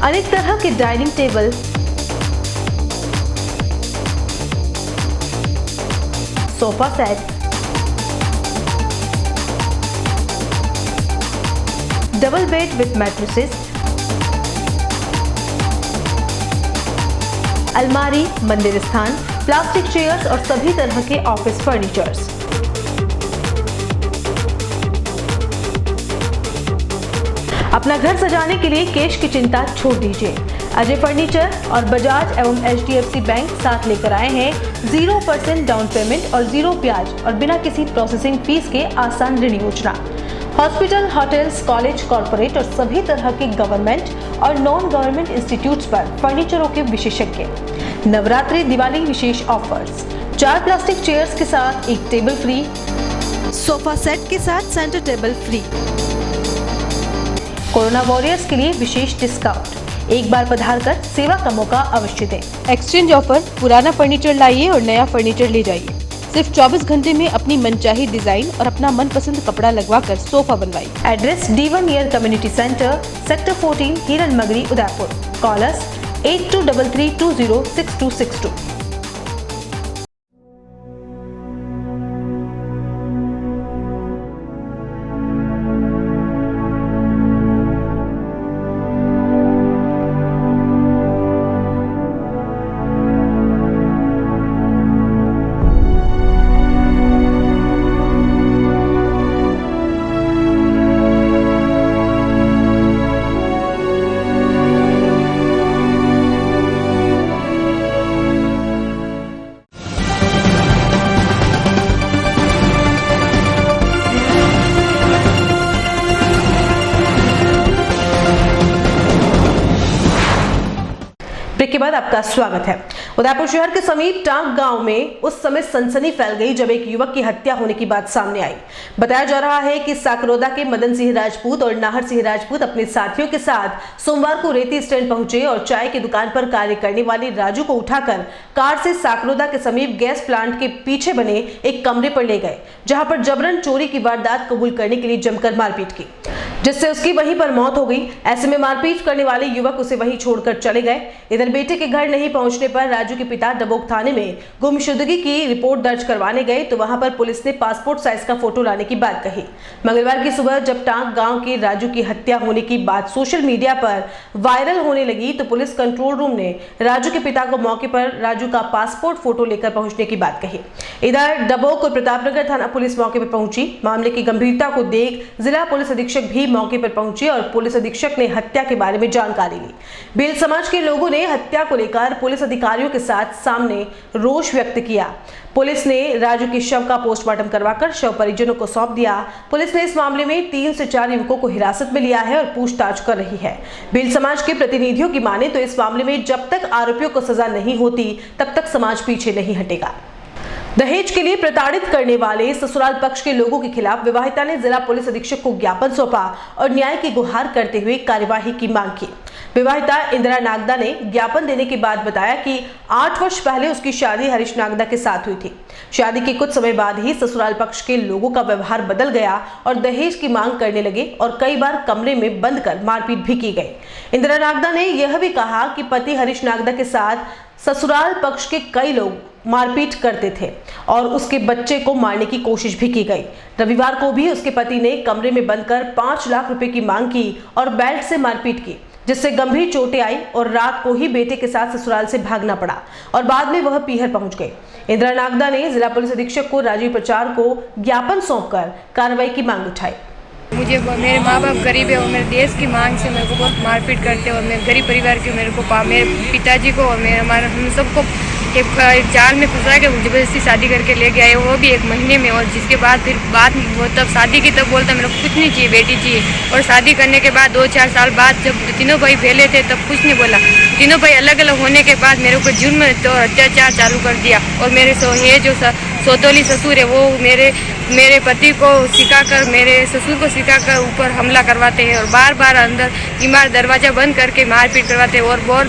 अनेक तरह के dining table, sofa set, double bed with mattresses, अलमारी, मंदिर स्थान, प्लास्टिक चेयर्स और सभी तरह के ऑफिस फर्नीचर्स। अपना घर सजाने के लिए कैश की चिंता छोड़ दीजिए। अजय फर्नीचर और बजाज एवं HDFC बैंक साथ लेकर आए हैं 0% डाउन पेमेंट और 0 ब्याज और बिना किसी प्रोसेसिंग फीस के आसान ऋण योजना। हॉस्पिटल, होटल्स, कॉलेज, कॉर्पोरेट और सभी तरह के गवर्नमेंट और नॉन गवर्नमेंट इंस्टीट्यूट्स पर फर्नीचरों के विशेषज्ञ। नवरात्रि दिवाली विशेष ऑफर्स, 4 प्लास्टिक चेयर्स के साथ 1 टेबल फ्री, सोफा सेट के साथ centre table free. Corona warriors के लिए विशेष डिस्काउंट। एक बार पधार कर सेवा का मौका अवश्य दें। एक्सचेंज ऑफर, पुराना फर्नीचर लाइए और नया फर्नीचर ले जाइए। सिर्फ 24 घंटे में अपनी मनचाही डिजाइन और अपना मनपसंद कपड़ा लगवाकर सोफा बनवाइए। Address D1 year community centre, sector 14, हिरन मगरी, उदयपुर। कॉलर्स 8233206262। ब्रेक के बाद आपका स्वागत है। उदयपुर शहर के समीप टांग गांव में उस समय सनसनी फैल गई जब एक युवक की हत्या होने की बात सामने आई। बताया जा रहा है कि साकरोदा के मदन सिंह राजपूत और नाहर सिंह राजपूत अपने साथियों के साथ सोमवार को रेती स्टैंड पहुंचे और चाय की दुकान पर कार्य करने वाले राजू को उठाकर कार से साकरोदा के समीप गैस प्लांट के पीछे बने एक कमरे पर ले गए, जहां पर जबरन चोरी की वारदात कबूल करने के लिए जमकर मारपीट की, जिससे उसकी वहीं पर मौत हो गई। ऐसे में मारपीट करने वाले युवक उसे वहीं छोड़कर चले गए। इधर बेटे के घर नहीं पहुंचने पर राजू के पिता डबोक थाने में गुमशुदगी की रिपोर्ट दर्ज करवाने गए तो वहां पर पुलिस ने पासपोर्ट साइज का फोटो लाने की बात कही। मंगलवार की सुबह जब टांग गांव के राजू की हत्या होने की बात सोशल मीडिया पर वायरल होने लगी तो पुलिस कंट्रोल रूम ने राजू के पिता को मौके पर राजू का पासपोर्ट फोटो लेकर पहुंचने की बात कही। इधर डबोक और प्रतापनगर थाना पुलिस मौके पर पहुंची। मामले की गंभीरता को देख जिला पुलिस अधीक्षक भी मौके पर पहुंचे और पुलिस अधीक्षक ने हत्या के बारे में जानकारी ली। बेल समाज के लोगों ने हत्या को लेकर पुलिस अधिकारियों के साथ सामने रोष व्यक्त किया। पुलिस ने राजू के शव का पोस्टमार्टम करवाकर शव परिजनों को सौंप दिया। पुलिस ने इस मामले में 3 से 4 युवकों को हिरासत में लिया है और पूछताछ कर रही है। बेल समाज के प्रतिनिधियों की माने तो इस मामले में जब तक आरोपियों को सजा नहीं होती तब तक समाज पीछे नहीं हटेगा। दहेज के लिए प्रताड़ित करने वाले ससुराल पक्ष के लोगों के खिलाफ विवाहिता ने जिला पुलिस अधीक्षक को ज्ञापन सौंपा और न्याय की गुहार करते हुए कार्यवाही की मांग की। विवाहिता इंदिरा नागदा ने ज्ञापन देने के बाद बताया कि 8 वर्ष पहले उसकी शादी हरीश नागदा के साथ हुई थी। शादी के कुछ समय बाद ही ससुराल पक्ष के लोगों का व्यवहार बदल गया और दहेज की मांग करने लगे और कई बार कमरे में बंद कर मारपीट भी की गई। इंदिरा नागदा ने यह भी कहा कि पति हरीश नागदा के साथ ससुराल पक्ष के कई लोग मारपीट करते थे और उसके बच्चे को मारने की कोशिश भी की गई। रविवार को भी उसके पति ने कमरे में बंद कर 5 लाख रुपए की मांग की और बेल्ट से मारपीट की, जिससे गंभीर चोटें आई और रात को ही बेटे के साथ ससुराल से भागना पड़ा और बाद में वह पीहर पहुंच गए। इंदिरा नागदा ने जिला पुलिस अधीक्षक को राजीव प्रचार को ज्ञापन सौंपकर कार्रवाई की मांग उठाई। मुझे मेरे माँ बाप गरीब है और मेरे देश की मांग से मेरे को बहुत मारपीट करते हैं और मैं गरीब परिवार के मेरे पिताजी को और हम सबको एक जाल में फंसा के जबरदस्ती शादी करके ले गया है, वो भी 1 महीने में। और जिसके बाद फिर वो तब शादी की तब बोलता मेरे को कुछ नहीं चाहिए, बेटी चाहिए। और शादी करने के बाद 2-4 साल बाद जब तीनों भाई फैले थे तब कुछ नहीं बोला। तीनों भाई अलग अलग होने के बाद मेरे को जुर्म तो अत्याचार चालू कर दिया और मेरे जो सौतोली ससुर है वो मेरे पति को सिखाकर मेरे ससुर को सिखाकर ऊपर हमला करवाते हैं और बार बार अंदर इमारत दरवाजा बंद करके मारपीट करवाते हैं। और बहुत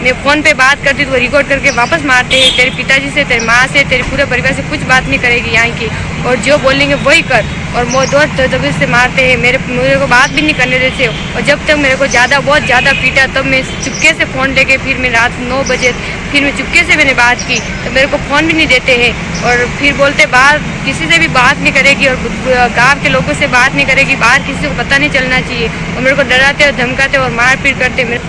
मैं फ़ोन पे बात करती तो वो रिकॉर्ड करके वापस मारते हैं। तेरे पिताजी से, तेरी माँ से, तेरे पूरे परिवार से कुछ बात नहीं करेगी यहाँ की और जो बोलेंगे वही कर। और बहुत जबरदस्ती से मारते हैं, मेरे को बात भी नहीं करने देते। और जब तक मेरे को बहुत ज़्यादा पीटा तब मैं चुपके से फ़ोन लेके फिर मैं रात 9 बजे फिर मैं चुपके से मैंने बात की तो मेरे को फ़ोन भी नहीं देते हैं। और फिर बोलते बाहर किसी से भी बात नहीं करेगी और गाँव के लोगों से बात नहीं करेगी, बाहर किसी को पता नहीं चलना चाहिए। और मेरे को डराते और धमकाते और मारपीट करते।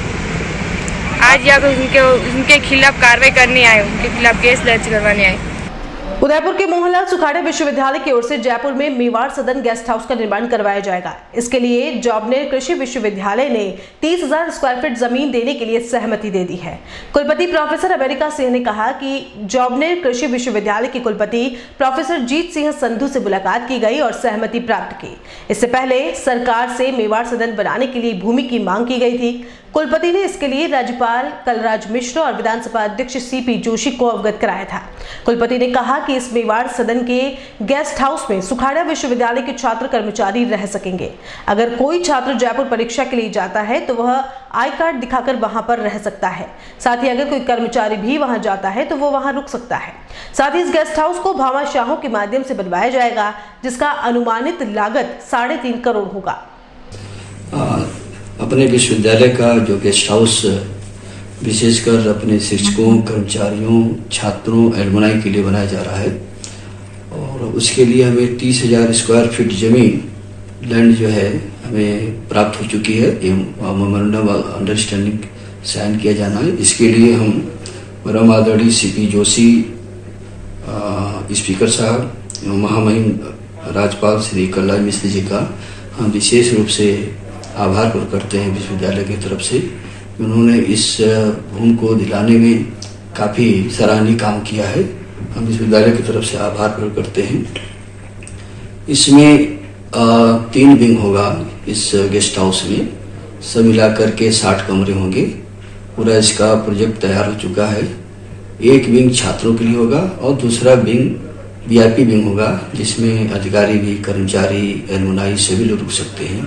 आज जाकर उनके खिलाफ कार्रवाई करने आए, उनके खिलाफ केस दर्ज करवाने आए। उदयपुर के मोहनलाल सुखाड़े विश्वविद्यालय की ओर से जयपुर में मेवाड़ सदन गेस्ट हाउस का निर्माण करवाया जाएगा। इसके लिए जॉबनेर कृषि विश्वविद्यालय ने 30,000 स्क्वायर फीट जमीन देने के लिए सहमति दे दी है। कुलपति प्रोफेसर अमेरिका सिंह ने कहा कि जॉबनेर कृषि विश्वविद्यालय के कुलपति प्रोफेसर जीत सिंह संधू से मुलाकात की गई और सहमति प्राप्त की। इससे पहले सरकार से मेवाड़ सदन बनाने के लिए भूमि की मांग की गई थी। कुलपति ने इसके लिए राज्यपाल कलराज मिश्र और विधानसभा अध्यक्ष सीपी जोशी को अवगत कराया था। कुलपति ने कहा कि इस मेवाड़ सदन के गेस्ट हाउस में सुखाड़ा विश्वविद्यालय के छात्र कर्मचारी रह सकेंगे। अगर कोई छात्र जयपुर परीक्षा के लिए जाता है तो वह आई कार्ड दिखाकर वहां पर रह सकता है। साथ ही अगर कोई कर्मचारी भी वहां जाता है तो वो वहां रुक सकता है। साथ ही इस गेस्ट हाउस को भामाशाहों के माध्यम से बनवाया जाएगा, जिसका अनुमानित लागत 3.5 करोड़ होगा। अपने विश्वविद्यालय का जो गेस्ट हाउस विशेषकर अपने शिक्षकों, कर्मचारियों, छात्रों, एलुमनाई के लिए बनाया जा रहा है और उसके लिए हमें 30,000 स्क्वायर फीट जमीन लैंड जो है हमें प्राप्त हो चुकी है। मेमोरेंडम अंडरस्टैंडिंग साइन किया जाना है। इसके लिए हम परम आदरणीय सीपी जोशी स्पीकर साहब एवं महामहिम राज्यपाल श्री कलराज मिश्र जी का हम विशेष रूप से आभार प्रकट करते हैं विश्वविद्यालय की तरफ से। उन्होंने इस भूमि को दिलाने में काफ़ी सराहनीय काम किया है। हम विश्वविद्यालय की तरफ से आभार प्रकट करते हैं। इसमें 3 विंग होगा इस गेस्ट हाउस में, सब मिलाकर के 60 कमरे होंगे पूरा इसका प्रोजेक्ट तैयार हो चुका है। एक विंग छात्रों के लिए होगा और दूसरा विंग VIP विंग होगा, जिसमें अधिकारी भी, कर्मचारी, एलुमनाई सभी लोग रुक सकते हैं।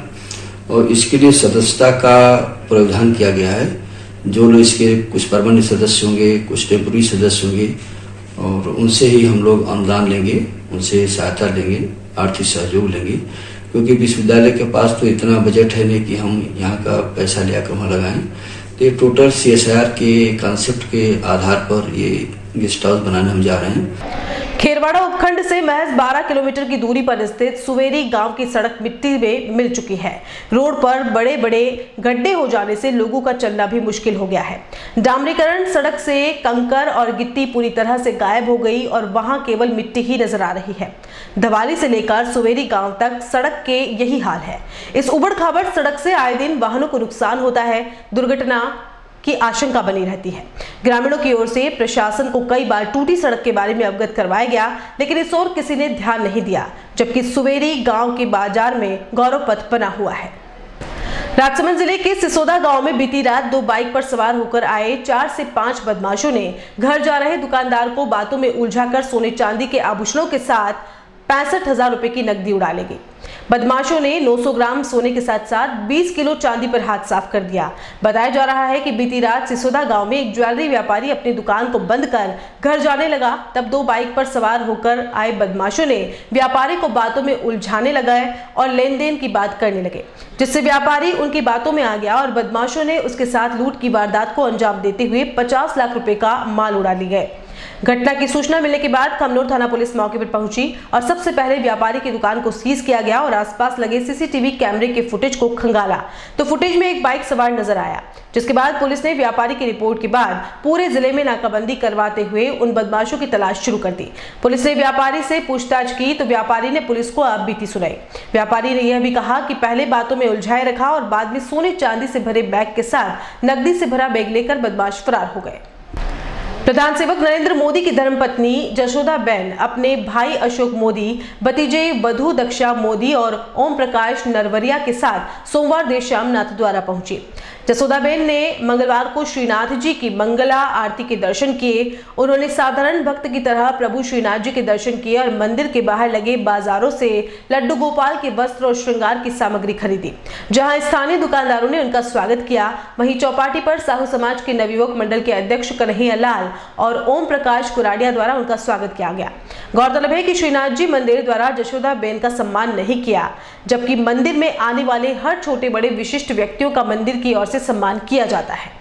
और इसके लिए सदस्यता का प्रावधान किया गया है। जो लोग इसके कुछ परमानेंट सदस्य होंगे, कुछ टेम्पोररी सदस्य होंगे, और उनसे ही हम लोग अनुदान लेंगे, उनसे सहायता लेंगे, आर्थिक सहयोग लेंगे, क्योंकि विश्वविद्यालय के पास तो इतना बजट है नहीं कि हम यहाँ का पैसा ले आकर वहाँ लगाएं। तो ये टोटल CSR के कॉन्सेप्ट के आधार पर ये गेस्ट हाउस बनाने हम जा रहे हैं। खेरवाड़ा उपखंड से महज 12 किलोमीटर की दूरी पर स्थित सुवेरी गांव की सड़क मिट्टी में मिल चुकी है। रोड पर बड़े बड़े गड्ढे हो जाने से लोगों का चलना भी मुश्किल हो गया है। डामरीकरण सड़क से कंकर और गिट्टी पूरी तरह से गायब हो गई और वहां केवल मिट्टी ही नजर आ रही है। धवाली से लेकर सुवेरी गांव तक सड़क के यही हाल है। इस उबड़-खाबड़ सड़क से आए दिन वाहनों को नुकसान होता है, दुर्घटना की आशंका बनी रहती है। ग्रामीणों की ओर से प्रशासन को कई बार टूटी सड़क के बारे में अवगत करवाया गया, लेकिन इस ओर किसी ने ध्यान नहीं दिया, जबकि सुवेरी गांव के बाजार में गौरव पथ बना हुआ है। राजसमंद जिले के सिसोदा गांव में बीती रात 2 बाइक पर सवार होकर आए 4 से 5 बदमाशों ने घर जा रहे दुकानदार को बातों में उलझाकर सोने चांदी के आभूषणों के साथ 65,000 रुपए की नकदी उड़ा ले गई। बदमाशों ने 900 ग्राम सोने के साथ साथ 20 किलो चांदी पर हाथ साफ कर दिया। बताया जा रहा है कि बीती रात सिसोदा गांव में एक ज्वेलरी व्यापारी अपनी दुकान को बंद कर घर जाने लगा, तब 2 बाइक पर सवार होकर आए बदमाशों ने व्यापारी को बातों में उलझाने लगाए और लेन देन की बात करने लगे, जिससे व्यापारी उनकी बातों में आ गया और बदमाशों ने उसके साथ लूट की वारदात को अंजाम देते हुए 50 लाख रुपए का माल उड़ा लिए गए। घटना की सूचना मिलने के बाद खमनोर थाना पुलिस मौके पर पहुंची और सबसे पहले व्यापारी की दुकान को सीज किया गया और आसपास लगे CCTV कैमरे के फुटेज को खंगाला तो फुटेज में एक बाइक सवार नजर आया, जिसके बाद पुलिस ने व्यापारी की रिपोर्ट के बाद पूरे जिले में नाकाबंदी करवाते हुए उन बदमाशों की तलाश शुरू कर दी। पुलिस ने व्यापारी से पूछताछ की तो व्यापारी ने पुलिस को आप बीती सुनाई। व्यापारी ने यह भी कहा कि पहले बातों में उलझाए रखा और बाद में सोने चांदी से भरे बैग के साथ नकदी से भरा बैग लेकर बदमाश फरार हो गए। प्रधान सेवक नरेंद्र मोदी की धर्मपत्नी जशोदाबेन अपने भाई अशोक मोदी, भतीजे वधु दक्षा मोदी और ओम प्रकाश नरवरिया के साथ सोमवार देर शाम नाथद्वारा पहुंची। जसोदाबेन ने मंगलवार को श्रीनाथ जी की मंगला आरती के दर्शन किए। उन्होंने साधारण भक्त की तरह प्रभु श्रीनाथ जी के दर्शन किए और मंदिर के बाहर लगे बाजारों से लड्डू गोपाल के वस्त्र और श्रृंगार की सामग्री खरीदी, जहां स्थानीय दुकानदारों ने उनका स्वागत किया। वहीं चौपाटी पर साहू समाज के नवयुवक मंडल के अध्यक्ष कन्हैया लाल और ओम प्रकाश कुराडिया द्वारा उनका स्वागत किया गया। गौरतलब है कि श्रीनाथ जी मंदिर द्वारा जशोदाबेन का सम्मान नहीं किया, जबकि मंदिर में आने वाले हर छोटे बड़े विशिष्ट व्यक्तियों का मंदिर की ओर से सम्मान किया जाता है।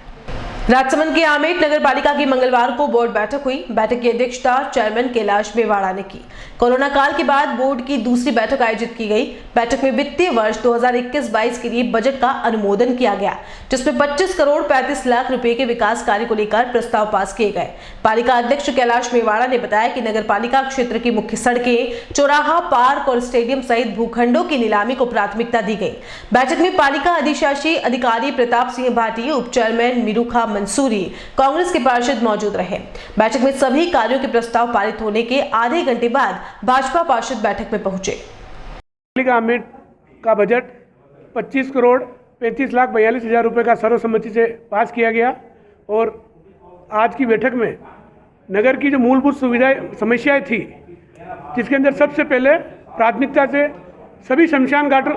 राजसमंद की आमेट नगर पालिका की मंगलवार को बोर्ड बैठक हुई। बैठक की अध्यक्षता चेयरमैन कैलाश मेवाड़ा ने की। कोरोना काल के बाद बोर्ड की दूसरी बैठक आयोजित की गई। बैठक में वित्तीय वर्ष 2021-22 के लिए बजट का अनुमोदन किया गया, जिसमें 25 करोड़ 35 लाख रुपए के विकास कार्य को लेकर प्रस्ताव पास किए गए। पालिका अध्यक्ष कैलाश मेवाड़ा ने बताया कि नगर पालिका क्षेत्र की मुख्य सड़कें, चौराहा, पार्क और स्टेडियम सहित भूखंडों की नीलामी को प्राथमिकता दी गई। बैठक में पालिका अधिशासी अधिकारी प्रताप सिंह भाटी, उप चेयरमैन मीरूखा मंसूरी, कांग्रेस के पार्षद मौजूद रहे। बैठक में सभी कार्यों के प्रस्ताव पारित होने के आधे घंटे बाद भाजपा पार्षद बैठक में पहुंचे। आमेट का बजट 25 करोड़ 35 लाख 42 हजार रुपए का सर्वसम्मति से पास किया गया और आज की बैठक में नगर की जो मूलभूत सुविधाएं समस्याएं थी, जिसके अंदर सबसे पहले प्राथमिकता से सभी शमशान घाटों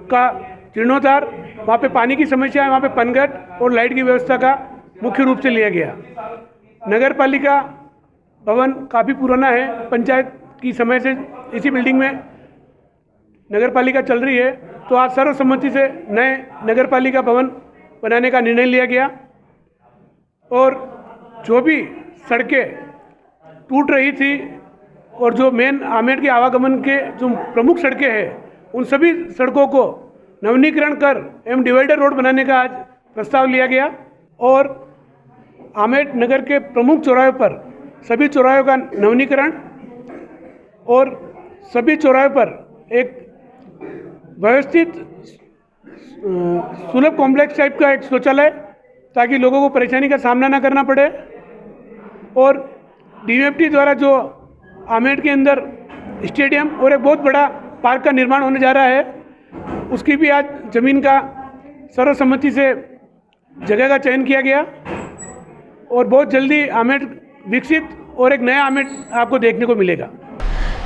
का जीर्णोद्धार, वहाँ पे पानी की समस्या है, वहाँ पे पनघट और लाइट की व्यवस्था का मुख्य रूप से लिया गया। नगर पालिका भवन काफ़ी पुराना है, पंचायत की समय से इसी बिल्डिंग में नगर पालिका चल रही है, तो आज सर्वसम्मति से नए नगर पालिका भवन बनाने का निर्णय लिया गया और जो भी सड़कें टूट रही थी और जो मेन आमेट के आवागमन के जो प्रमुख सड़कें हैं, उन सभी सड़कों को नवीनीकरण कर एवं डिवाइडर रोड बनाने का आज प्रस्ताव लिया गया और आमेट नगर के प्रमुख चौराहों पर सभी चौराहों का नवीनीकरण और सभी चौराहों पर एक व्यवस्थित सुलभ कॉम्प्लेक्स टाइप का एक शौचालय, ताकि लोगों को परेशानी का सामना न करना पड़े। और DMFT द्वारा जो आमेट के अंदर स्टेडियम और एक बहुत बड़ा पार्क का निर्माण होने जा रहा है, उसकी भी आज ज़मीन का सर्वसम्मति से जगह का चयन किया गया और बहुत जल्दी आमेर विकसित और एक नया आमेर आपको देखने को मिलेगा।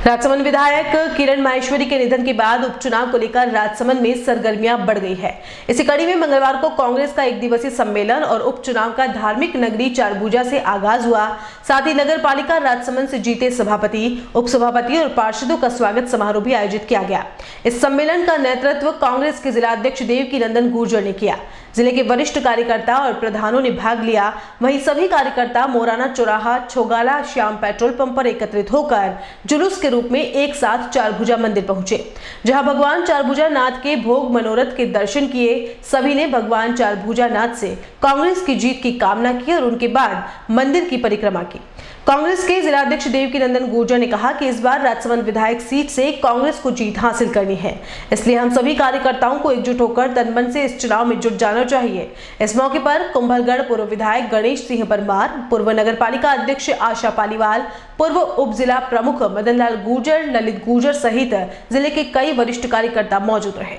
राजसमंद विधायक किरण माहेश्वरी के निधन के बाद उपचुनाव को लेकर राजसमंद में सरगर्मियां बढ़ गई है। इसी कड़ी में मंगलवार को कांग्रेस का एक दिवसीय सम्मेलन और उपचुनाव का धार्मिक नगरी चारभुजा से आगाज हुआ। साथ ही नगर पालिका राजसमंद से जीते सभापति, उपसभापति और पार्षदों का स्वागत समारोह भी आयोजित किया गया। इस सम्मेलन का नेतृत्व कांग्रेस के जिला अध्यक्ष देवकीनंदन गुर्जर ने किया। जिले के वरिष्ठ कार्यकर्ता और प्रधानों ने भाग लिया। वहीं सभी कार्यकर्ता मोराना चौराहा, छोगाला श्याम पेट्रोल पंप पर एकत्रित होकर जुलूस के रूप में एक साथ चारभुजा मंदिर पहुंचे, जहां भगवान चारभुजा नाथ के भोग मनोरथ के दर्शन किए। सभी ने भगवान चारभुजा नाथ से कांग्रेस की जीत की कामना की और उनके बाद मंदिर की परिक्रमा की। कांग्रेस के जिला अध्यक्ष देवकीनंदन गुर्जर ने कहा कि इस बार राजसमंद विधायक सीट से कांग्रेस को जीत हासिल करनी है, इसलिए हम सभी कार्यकर्ताओं को एकजुट होकर तनमन से इस चुनाव में जुट जाना चाहिए। इस मौके पर कुंभलगढ़ पूर्व विधायक गणेश सिंह परमार, पूर्व नगर पालिका अध्यक्ष आशा पालीवाल, पूर्व उप जिला प्रमुख मदन लाल गुर्जर, ललित गुर्जर सहित जिले के कई वरिष्ठ कार्यकर्ता मौजूद रहे।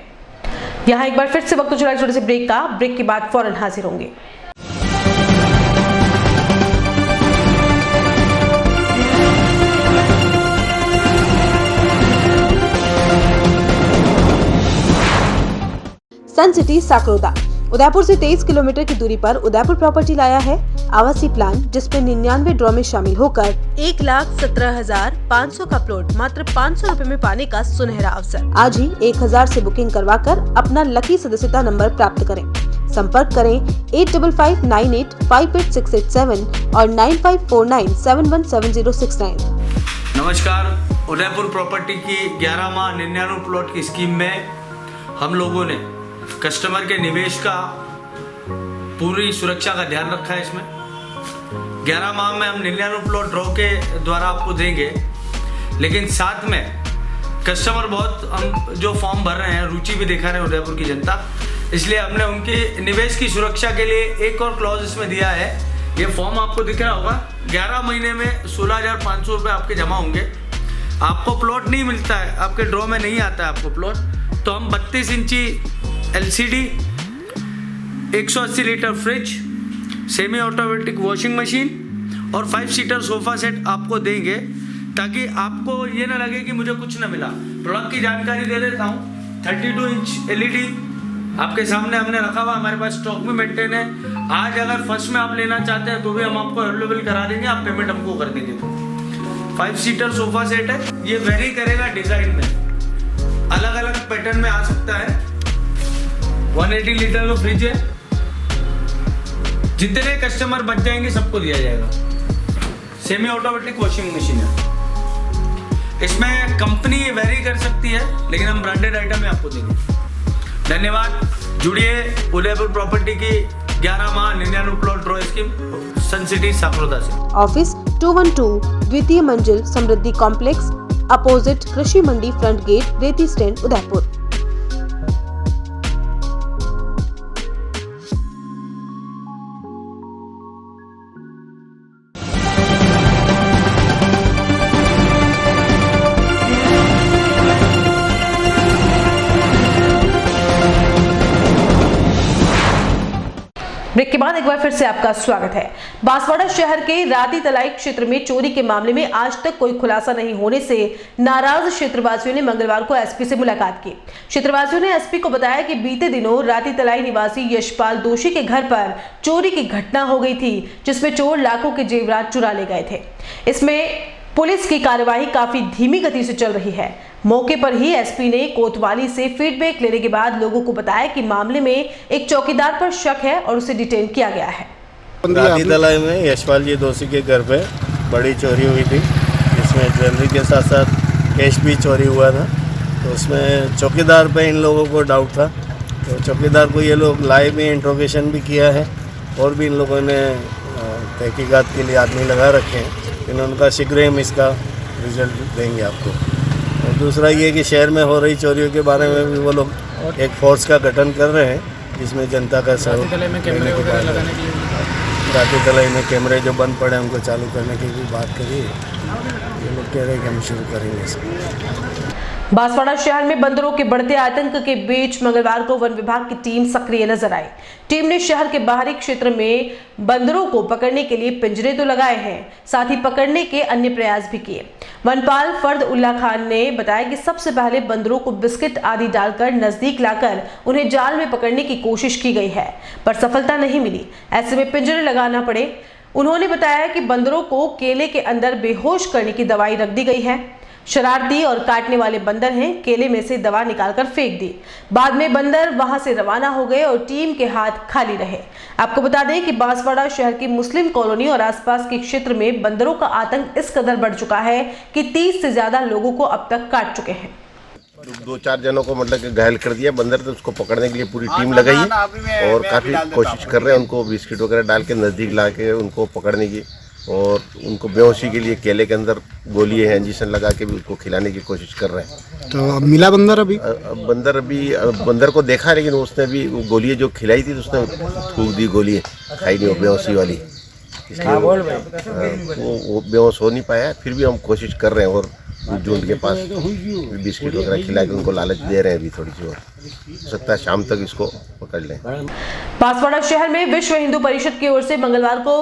यहाँ एक बार फिर से वक्त चला छोटे से ब्रेक के बाद फौरन हाजिर होंगे। सन सिटी साकरोदा उदयपुर से 23 किलोमीटर की दूरी पर उदयपुर प्रॉपर्टी लाया है आवासीय प्लान, जिसमें 99 ड्रॉ में शामिल होकर 1,17,500 का प्लॉट मात्र 500 रुपए में पाने का सुनहरा अवसर। आज ही 1000 से बुकिंग करवाकर अपना लकी सदस्यता नंबर प्राप्त करें। संपर्क करें 8559858687 और 9549717069। नमस्कार, उदयपुर प्रॉपर्टी की 11 माह 99 प्लॉट की स्कीम में हम लोगों ने कस्टमर के निवेश का पूरी सुरक्षा का ध्यान रखा है। इसमें 11 माह में हम 99 प्लॉट ड्रॉ के द्वारा आपको देंगे, लेकिन साथ में कस्टमर बहुत हम जो फॉर्म भर रहे हैं, रुचि भी दिखा रहे हैं उदयपुर की जनता, इसलिए हमने उनके निवेश की सुरक्षा के लिए एक और क्लॉज इसमें दिया है। ये फॉर्म आपको दिख रहा होगा, 11 महीने में 16,500 रुपये आपके जमा होंगे। आपको प्लॉट नहीं मिलता है, आपके ड्रॉ में नहीं आता है आपको प्लॉट, तो हम 32 इंची LCD, 180 litre fridge, semi automatic washing machine और 5 सीटर सोफा सेट आपको देंगे, ताकि आपको ये ना लगे कि मुझे कुछ ना मिला। प्रोडक्ट की जानकारी दे देता हूँ। 32 इंच LED आपके सामने हमने रखा हुआ, हमारे पास स्टॉक में मेंटेन है। आज अगर फर्स्ट में आप लेना चाहते हैं तो भी हम आपको अवेलेबल करा देंगे, आप पेमेंट हमको कर देंगे। 5 सीटर सोफा सेट है, ये वेरी करेगा डिजाइन में, अलग अलग पैटर्न में आ सकता है। 180 लीटर का फ्रिज है, जितने कस्टमर बच जाएंगे सबको दिया जाएगा। सेमी ऑटोमेटिक वॉशिंग मशीन है, इसमें कंपनी वेरी कर सकती है, लेकिन हम ब्रांडेड आइटम में आपको देंगे। धन्यवाद, जुड़िए उदयपुर प्रॉपर्टी की 11 माह 99 प्लॉट ड्रॉ स्कीम सन सिटी साकरोदा से। ऑफिस 212 द्वितीय मंजिल समृद्धि कॉम्प्लेक्स, अपोजिट कृषि मंडी फ्रंट गेट, रेती स्टैंड, उदयपुर। ब्रेक के बाद एक बार फिर से आपका स्वागत है। बांसवाड़ा शहर के राती तलाई क्षेत्र में चोरी के मामले में आज तक कोई खुलासा नहीं होने से नाराज क्षेत्रवासियों ने मंगलवार को एसपी से मुलाकात की। क्षेत्रवासियों ने एसपी को बताया कि बीते दिनों राती तलाई निवासी यशपाल दोषी के घर पर चोरी की घटना हो गई थी, जिसमें चोर लाखों के जेवरात चुरा ले गए थे। इसमें पुलिस की कार्यवाही काफी धीमी गति से चल रही है। मौके पर ही एसपी ने कोतवाली से फीडबैक लेने के बाद लोगों को बताया कि मामले में एक चौकीदार पर शक है और उसे डिटेन किया गया है। राती तलाई में यशपाल जी दोषी के घर पे बड़ी चोरी हुई थी, जिसमें ज्वेलरी के साथ साथ कैश भी चोरी हुआ था। तो उसमें चौकीदार पे इन लोगों को डाउट था, तो चौकीदार को ये लोग लाइव में इंट्रोगेशन भी किया है और भी इन लोगों ने तहकीकात के लिए आदमी लगा रखे हैं। उनका शीघ्र हम इसका रिजल्ट देंगे आपको। और दूसरा ये कि शहर में हो रही चोरियों के बारे में भी वो लोग एक फोर्स का गठन कर रहे हैं, जिसमें जनता का सहयोग राती तलाई में कैमरे जो बंद पड़े उनको चालू करने की भी बात करी। ये लोग कह रहे हैं कि हम शुरू करेंगे इसको। बांसवाड़ा शहर में बंदरों के बढ़ते आतंक के बीच मंगलवार को वन विभाग की टीम सक्रिय नजर आई। टीम ने शहर के बाहरी क्षेत्र में बंदरों को पकड़ने के लिए पिंजरे तो लगाए हैं, साथ ही पकड़ने के अन्य प्रयास भी किए। वनपाल फर्द उल्ला खान ने बताया कि सबसे पहले बंदरों को बिस्किट आदि डालकर नजदीक लाकर उन्हें जाल में पकड़ने की कोशिश की गई है, पर सफलता नहीं मिली। ऐसे में पिंजरे लगाना पड़े। उन्होंने बताया कि बंदरों को केले के अंदर बेहोश करने की दवाई रख दी गई है। शरारती और काटने वाले बंदर हैं, केले में से दवा निकालकर फेंक दी। बाद में बंदर वहां से रवाना हो गए और टीम के हाथ खाली रहे। आपको बता दें कि बांसवाड़ा शहर की मुस्लिम कॉलोनी और आसपास के क्षेत्र में बंदरों का आतंक इस कदर बढ़ चुका है कि 30 से ज्यादा लोगों को अब तक काट चुके हैं। 2-4 जनों को मतलब कि घायल कर दिया बंदर, तो उसको पकड़ने के लिए पूरी टीम लगाई है और काफ़ी कोशिश कर रहे हैं उनको बिस्किट वगैरह डाल के नज़दीक ला के उनको पकड़ने की, और उनको बेहोशी के लिए केले के अंदर गोली है इंजेक्शन लगा के भी उसको खिलाने की कोशिश कर रहे हैं। तो अब मिला बंदर? बंदर को देखा, लेकिन उसने भी वो गोली जो खिलाई थी तो उसने थूक दी, गोली खाई नहीं वो बेहोशी वाली, इसलिए वो बेहोश हो नहीं पाया। फिर भी हम कोशिश कर रहे हैं और जो उनके पास बिस्किट वगैरह खिला के उनको लालच दे रहे हैं। अभी थोड़ी सी और हो सकता है शाम तक इसको पकड़ लें। बांसवाड़ा शहर में विश्व हिंदू परिषद की ओर से मंगलवार को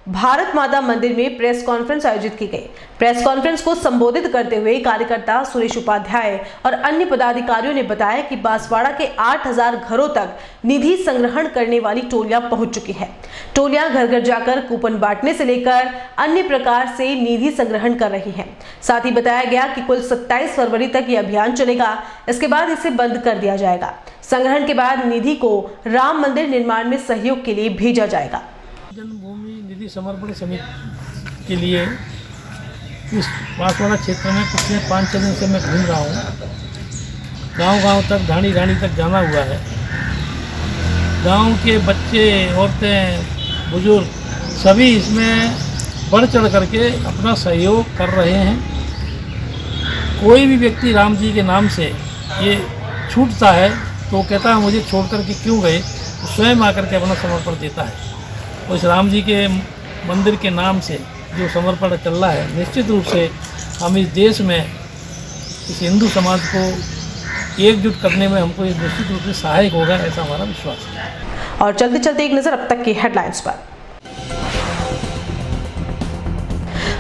भारत माता मंदिर में प्रेस कॉन्फ्रेंस आयोजित की गई। प्रेस कॉन्फ्रेंस को संबोधित करते हुए कार्यकर्ता सुरेश उपाध्याय और अन्य पदाधिकारियों ने बताया कि बांसवाड़ा के 8000 घरों तक निधि संग्रहण करने वाली टोलियां पहुंच चुकी है। टोलियां घर घर जाकर कूपन बांटने से लेकर अन्य प्रकार से निधि संग्रहण कर रही हैं। साथ ही बताया गया कि कुल 27 फरवरी तक ये अभियान चलेगा, इसके बाद इसे बंद कर दिया जाएगा। संग्रहण के बाद निधि को राम मंदिर निर्माण में सहयोग के लिए भेजा जाएगा। जन्मभूमि निधि समर्पण समिति के लिए इस बांसवाड़ा क्षेत्र में पिछले 5-6 दिन से मैं घूम रहा हूँ। गांव-गांव तक, ढाणी तक जाना हुआ है। गांव के बच्चे, औरतें, बुजुर्ग सभी इसमें बढ़ चढ़ करके अपना सहयोग कर रहे हैं। कोई भी व्यक्ति राम जी के नाम से ये छूटता है तो कहता है मुझे छोड़ कर के क्यों गए, तो स्वयं आकर के अपना समर्पण देता है। और इस राम जी के मंदिर के नाम से जो समर्पण चल रहा है, निश्चित रूप से हम इस देश में इस हिंदू समाज को एकजुट करने में हमको निश्चित रूप से सहायक होगा, ऐसा हमारा विश्वास है। और चलते चलते एक नजर अब तक की हेडलाइंस पर।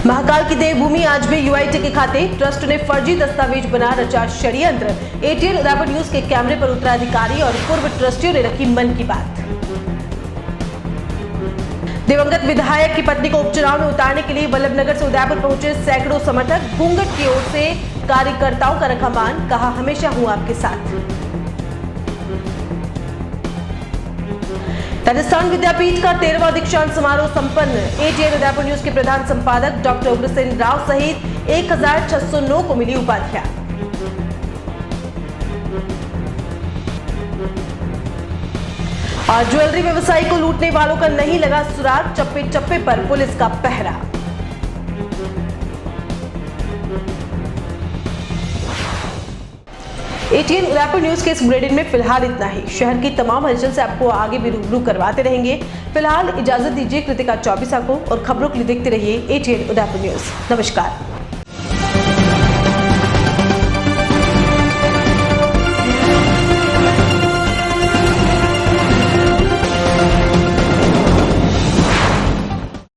महाकाल की देवभूमि आज भी यूआईटी के खाते, ट्रस्ट ने फर्जी दस्तावेज बना रचा षड्यंत्र। एटीएन उदयपुर न्यूज के कैमरे पर उत्तराधिकारी और पूर्व ट्रस्टियों ने रखी मन की बात। दिवंगत विधायक की पत्नी को उपचुनाव में उतारने के लिए वल्लभनगर से उदयपुर पहुंचे सैकड़ों समर्थक। घूंघट की ओर से कार्यकर्ताओं का रखा मान, कहा हमेशा हूं आपके साथ। राजस्थान विद्यापीठ का 13वां दीक्षांत समारोह संपन्न। एटीएन उदयपुर न्यूज के प्रधान संपादक डॉक्टर उग्रसेन राव सहित 1609 को मिली उपाधियां। और ज्वेलरी व्यवसायी को लूटने वालों का नहीं लगा सुराग, चप्पे चप्पे पर पुलिस का पहरा। एटीएन उदयपुर न्यूज के इस बुलेटिन में फिलहाल इतना ही। शहर की तमाम हलचल से आपको आगे भी रूबरू करवाते रहेंगे। फिलहाल इजाजत दीजिए कृतिका चौबीसा को, और खबरों के लिए देखते रहिए एटीएन उदयपुर न्यूज। नमस्कार।